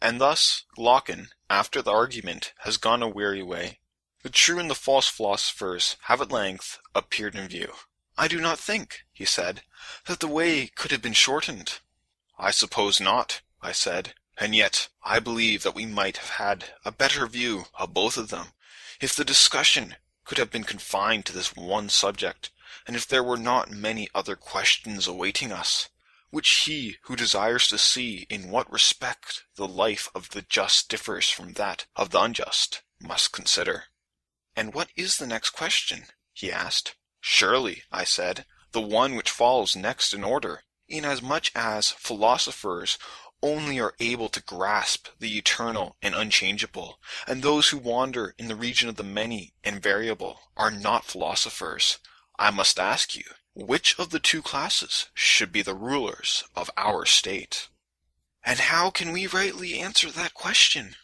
And thus Lochan, after the argument, has gone a weary way. The true and the false philosophers have at length appeared in view. I do not think, he said, that the way could have been shortened. I suppose not, I said, and yet I believe that we might have had a better view of both of them, if the discussion could have been confined to this one subject, and if there were not many other questions awaiting us, which he who desires to see in what respect the life of the just differs from that of the unjust must consider. And what is the next question? He asked. Surely, I said, the one which follows next in order, inasmuch as philosophers only are able to grasp the eternal and unchangeable, and those who wander in the region of the many and variable are not philosophers. I must ask you, which of the two classes should be the rulers of our state? And how can we rightly answer that question?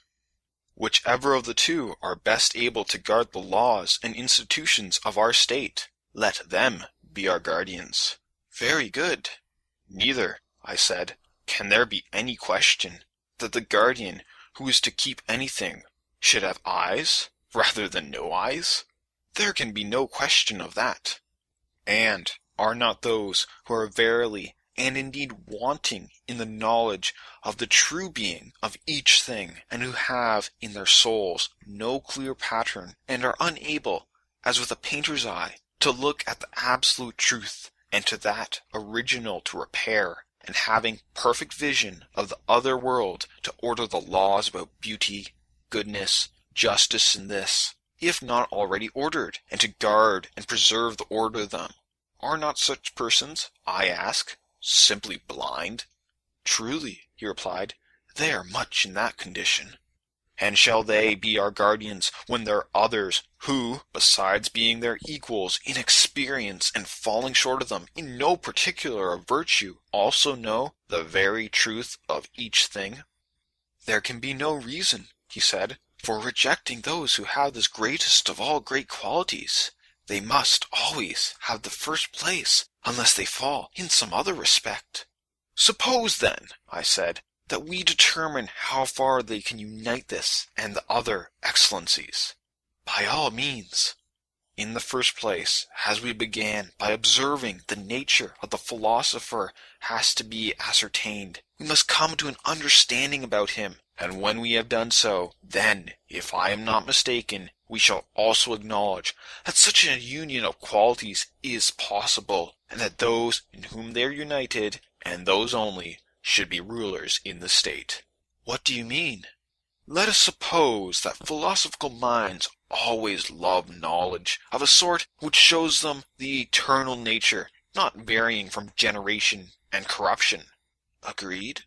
Whichever of the two are best able to guard the laws and institutions of our state, let them be our guardians. Very good. Neither, I said, can there be any question that the guardian who is to keep anything should have eyes rather than no eyes? There can be no question of that. And are not those who are verily and indeed wanting in the knowledge of the true being of each thing, and who have in their souls no clear pattern, and are unable, as with a painter's eye, to look at the absolute truth, and to that original to repair, and having perfect vision of the other world to order the laws about beauty, goodness, justice in this, if not already ordered, and to guard and preserve the order of them? Are not such persons, I ask, simply blind? Truly, he replied, they are much in that condition. And shall they be our guardians when there are others who, besides being their equals in experience and falling short of them in no particular of virtue, also know the very truth of each thing? There can be no reason, he said, for rejecting those who have this greatest of all great qualities. They must always have the first place, unless they fall in some other respect. Suppose, then, I said, that we determine how far they can unite this and the other excellencies. By all means. In the first place, as we began by observing the nature of the philosopher has to be ascertained, we must come to an understanding about him, and when we have done so, then, if I am not mistaken, we shall also acknowledge that such a union of qualities is possible, and that those in whom they are united, and those only, should be rulers in the state. What do you mean? Let us suppose that philosophical minds always love knowledge of a sort which shows them the eternal nature, not varying from generation and corruption. Agreed?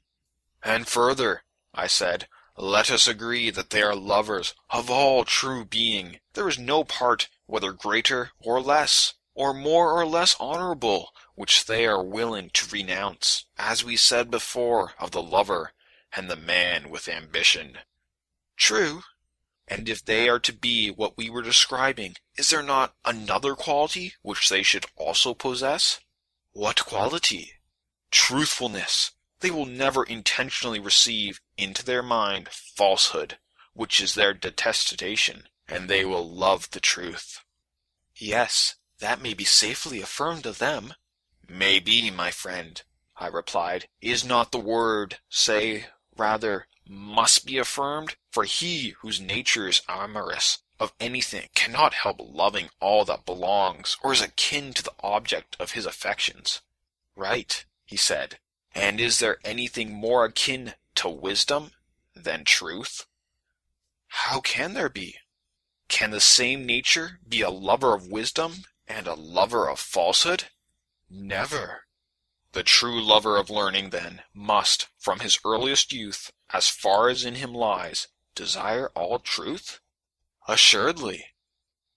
And further, I said, let us agree that they are lovers of all true being. There is no part, whether greater or less, or more or less honorable, which they are willing to renounce, as we said before of the lover and the man with ambition. True. And if they are to be what we were describing, is there not another quality which they should also possess? What quality? Truthfulness. They will never intentionally receive into their mind falsehood, which is their detestation, and they will love the truth. Yes, that may be safely affirmed of them. May be, my friend, I replied. Is not the word, say, rather, must be affirmed? For he whose nature is amorous of anything cannot help loving all that belongs or is akin to the object of his affections. Right, he said. And is there anything more akin to wisdom than truth? How can there be? Can the same nature be a lover of wisdom and a lover of falsehood? Never. The true lover of learning, then, must, from his earliest youth, as far as in him lies, desire all truth? Assuredly.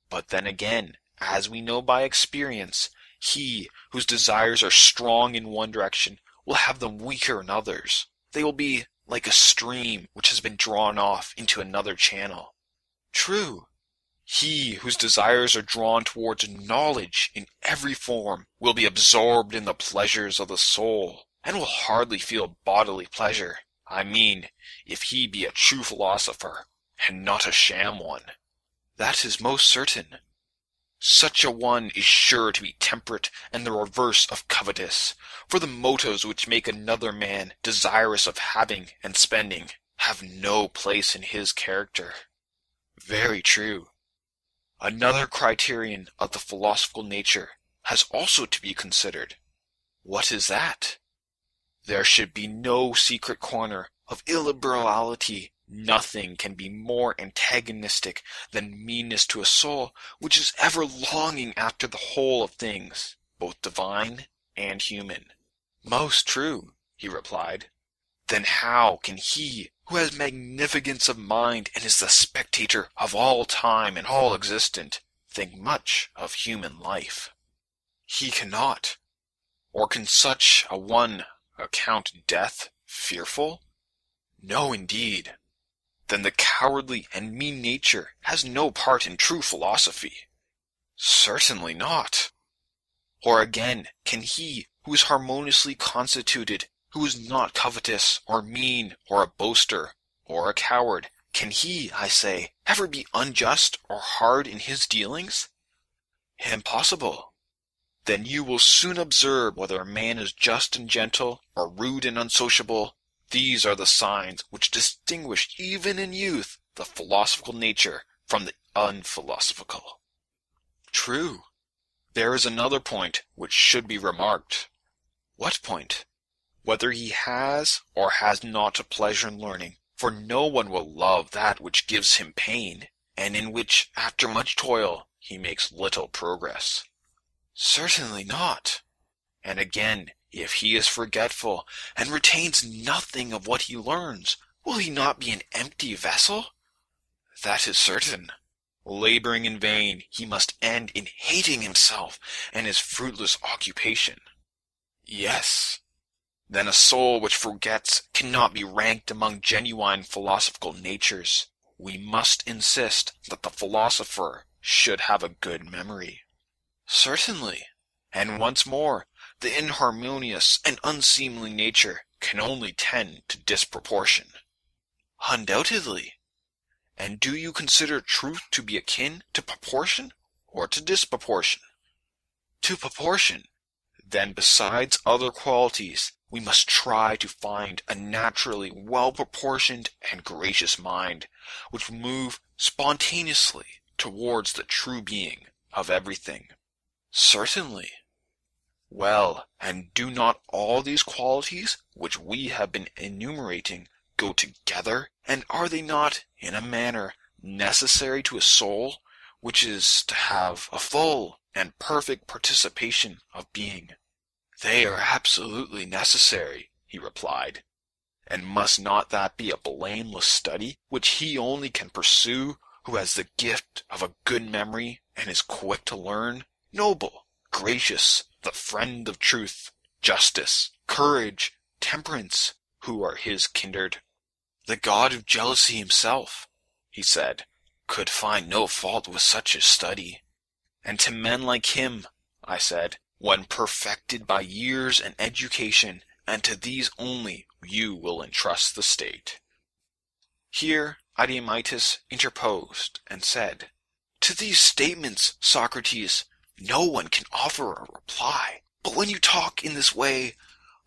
But then again, as we know by experience, he whose desires are strong in one direction will have them weaker in others. They will be like a stream which has been drawn off into another channel. True. He whose desires are drawn towards knowledge in every form will be absorbed in the pleasures of the soul, and will hardly feel bodily pleasure. I mean, if he be a true philosopher, and not a sham one. That is most certain. Such a one is sure to be temperate and the reverse of covetous, for the motives which make another man desirous of having and spending have no place in his character. Very true. Another criterion of the philosophical nature has also to be considered. What is that? There should be no secret corner of illiberality. Nothing can be more antagonistic than meanness to a soul which is ever longing after the whole of things, both divine and human. Most true, he replied. Then how can he who has magnificence of mind and is the spectator of all time and all existent think much of human life? He cannot. Or can such a one account death fearful? No, indeed. Then the cowardly and mean nature has no part in true philosophy. Certainly not. Or again, can he who is harmoniously constituted, who is not covetous or mean or a boaster or a coward, can he, I say, ever be unjust or hard in his dealings? Impossible. Then you will soon observe whether a man is just and gentle or rude and unsociable. These are the signs which distinguish even in youth the philosophical nature from the unphilosophical. True. There is another point which should be remarked. What point? Whether he has or has not a pleasure in learning, for no one will love that which gives him pain, and in which, after much toil, he makes little progress. Certainly not. And again, if he is forgetful, and retains nothing of what he learns, will he not be an empty vessel? That is certain. Laboring in vain, he must end in hating himself and his fruitless occupation. Yes. Then a soul which forgets cannot be ranked among genuine philosophical natures. We must insist that the philosopher should have a good memory. Certainly. And once more, the inharmonious and unseemly nature can only tend to disproportion. Undoubtedly. And do you consider truth to be akin to proportion or to disproportion? To proportion. Then besides other qualities, we must try to find a naturally well-proportioned and gracious mind, which will move spontaneously towards the true being of everything. Certainly. Well, and do not all these qualities, which we have been enumerating, go together, and are they not, in a manner, necessary to a soul, which is to have a full and perfect participation of being? They are absolutely necessary, he replied. And must not that be a blameless study, which he only can pursue who has the gift of a good memory and is quick to learn, noble, gracious, the friend of truth, justice, courage, temperance, who are his kindred? The god of jealousy himself, he said, could find no fault with such a study. And to men like him, I said, when perfected by years and education, and to these only you will entrust the state. Here Adeimantus interposed and said, To these statements, Socrates, no one can offer a reply. But when you talk in this way,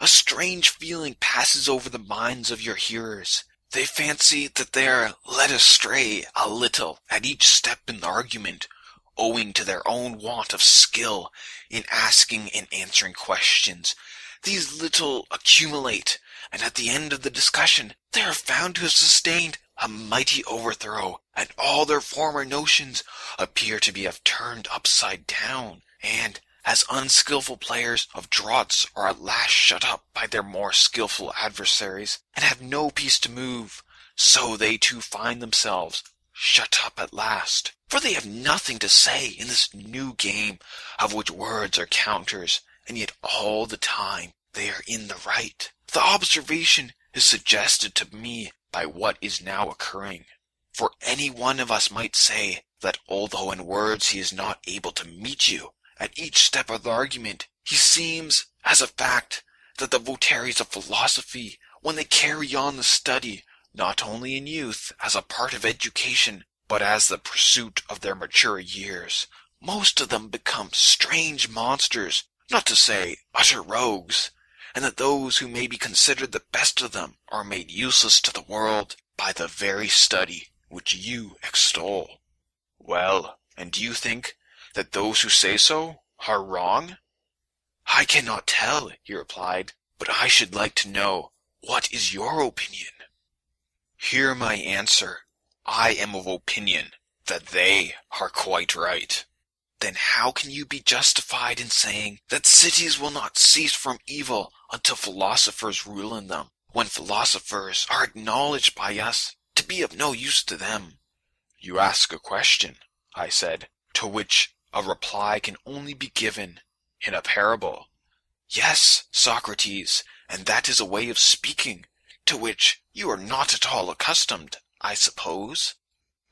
a strange feeling passes over the minds of your hearers. They fancy that they are led astray a little at each step in the argument, owing to their own want of skill in asking and answering questions. These little accumulate, and at the end of the discussion, they are found to have sustained a mighty overthrow, and all their former notions appear to be have turned upside down, and, as unskilful players of draughts are at last shut up by their more skilful adversaries, and have no peace to move, so they too find themselves shut up at last, for they have nothing to say in this new game of which words are counters, and yet all the time they are in the right. The observation is suggested to me by what is now occurring. For any one of us might say that although in words he is not able to meet you at each step of the argument, he seems, as a fact, that the votaries of philosophy, when they carry on the study, not only in youth as a part of education, but as the pursuit of their mature years, most of them become strange monsters, not to say utter rogues, and that those who may be considered the best of them are made useless to the world by the very study which you extol. Well, and do you think that those who say so are wrong? I cannot tell, he replied, but I should like to know what is your opinion. Hear my answer. I am of opinion that they are quite right. Then how can you be justified in saying that cities will not cease from evil until philosophers rule in them, when philosophers are acknowledged by us to be of no use to them? You ask a question, I said, to which a reply can only be given in a parable. Yes, Socrates, and that is a way of speaking to which you are not at all accustomed, I suppose.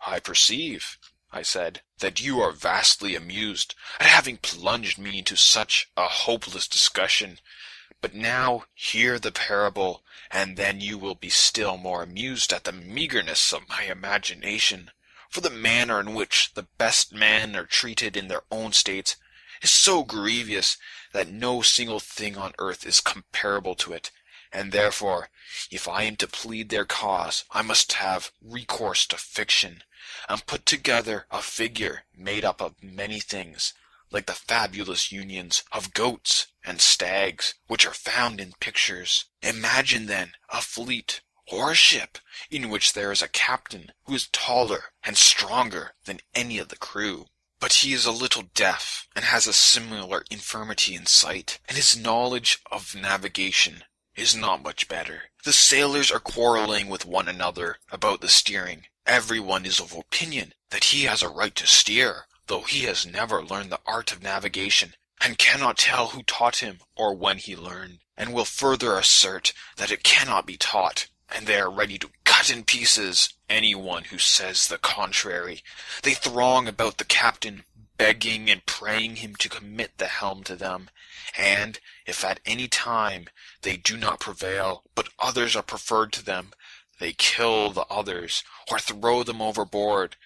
I perceive, I said, that you are vastly amused at having plunged me into such a hopeless discussion. But now hear the parable, and then you will be still more amused at the meagreness of my imagination. For the manner in which the best men are treated in their own states is so grievous that no single thing on earth is comparable to it, and therefore, if I am to plead their cause, I must have recourse to fiction, and put together a figure made up of many things, like the fabulous unions of goats and stags, which are found in pictures. Imagine then a fleet, or a ship, in which there is a captain who is taller and stronger than any of the crew. But he is a little deaf, and has a similar infirmity in sight, and his knowledge of navigation is not much better. The sailors are quarreling with one another about the steering. Everyone is of opinion that he has a right to steer, though he has never learned the art of navigation, and cannot tell who taught him or when he learned, and will further assert that it cannot be taught, and they are ready to cut in pieces anyone who says the contrary. They throng about the captain, begging and praying him to commit the helm to them, and if at any time they do not prevail, but others are preferred to them, they kill the others, or throw them overboard,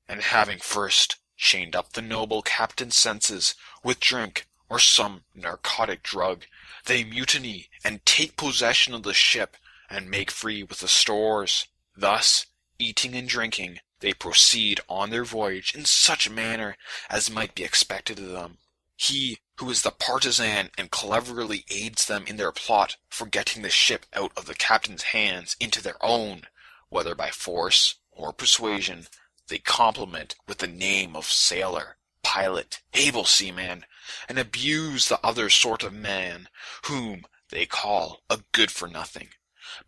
and having first chained up the noble captain's senses with drink or some narcotic drug, they mutiny and take possession of the ship, and make free with the stores. Thus, eating and drinking, they proceed on their voyage in such a manner as might be expected of them. He who is the partisan and cleverly aids them in their plot for getting the ship out of the captain's hands into their own, whether by force or persuasion, they compliment with the name of sailor, pilot, able seaman, and abuse the other sort of man, whom they call a good-for-nothing.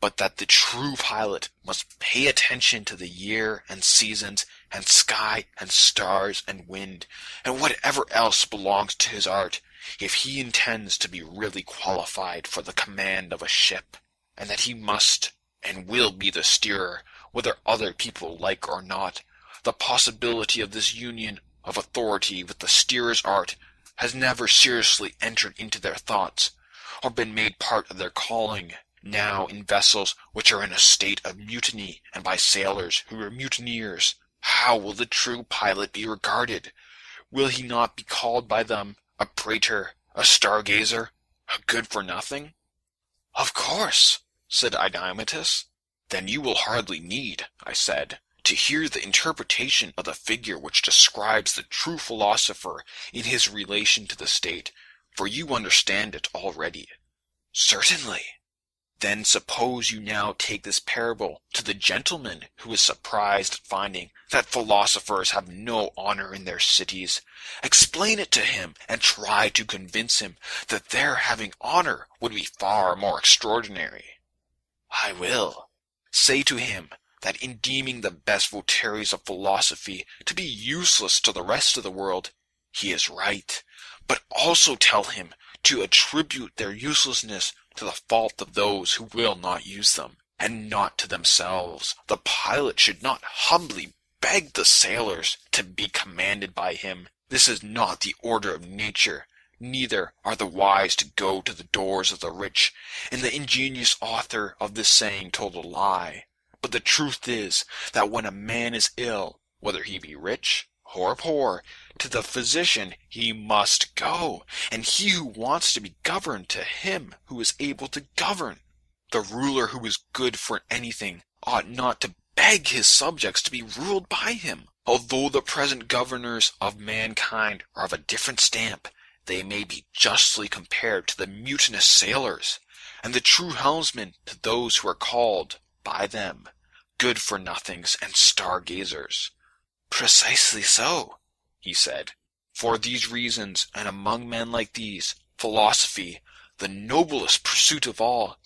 But that the true pilot must pay attention to the year and seasons and sky and stars and wind and whatever else belongs to his art, if he intends to be really qualified for the command of a ship, and that he must and will be the steerer, whether other people like or not. The possibility of this union of authority with the steerer's art has never seriously entered into their thoughts, or been made part of their calling. Now, in vessels which are in a state of mutiny, and by sailors who are mutineers, how will the true pilot be regarded? Will he not be called by them a prater, a stargazer, a good-for-nothing? Of course, said Idiomatus. Then you will hardly need, I said, to hear the interpretation of the figure which describes the true philosopher in his relation to the state, for you understand it already. Certainly. Then suppose you now take this parable to the gentleman who is surprised at finding that philosophers have no honor in their cities. Explain it to him, and try to convince him that their having honor would be far more extraordinary. I will. Say to him that in deeming the best votaries of philosophy to be useless to the rest of the world, he is right, but also tell him to attribute their uselessness to the fault of those who will not use them, and not to themselves. The pilot should not humbly beg the sailors to be commanded by him. This is not the order of nature. Neither are the wise to go to the doors of the rich, and the ingenious author of this saying told a lie. But the truth is that when a man is ill, whether he be rich or poor, to the physician he must go, and he who wants to be governed to him who is able to govern. The ruler who is good for anything ought not to beg his subjects to be ruled by him. Although the present governors of mankind are of a different stamp, they may be justly compared to the mutinous sailors, and the true helmsmen to those who are called by them good-for-nothings and star-gazers. Precisely so, he said. For these reasons, and among men like these, philosophy, the noblest pursuit of all,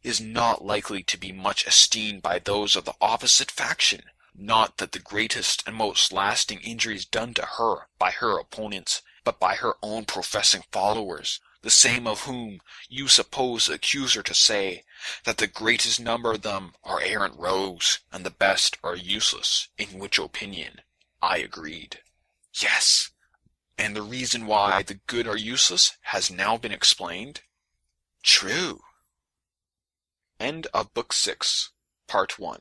is not likely to be much esteemed by those of the opposite faction. Not that the greatest and most lasting injuries done to her by her opponents, but by her own professing followers, the same of whom you suppose the accuser to say that the greatest number of them are errant rogues, and the best are useless, in which opinion I agreed. Yes, and the reason why the good are useless has now been explained? True. End of Book 6, Part 1.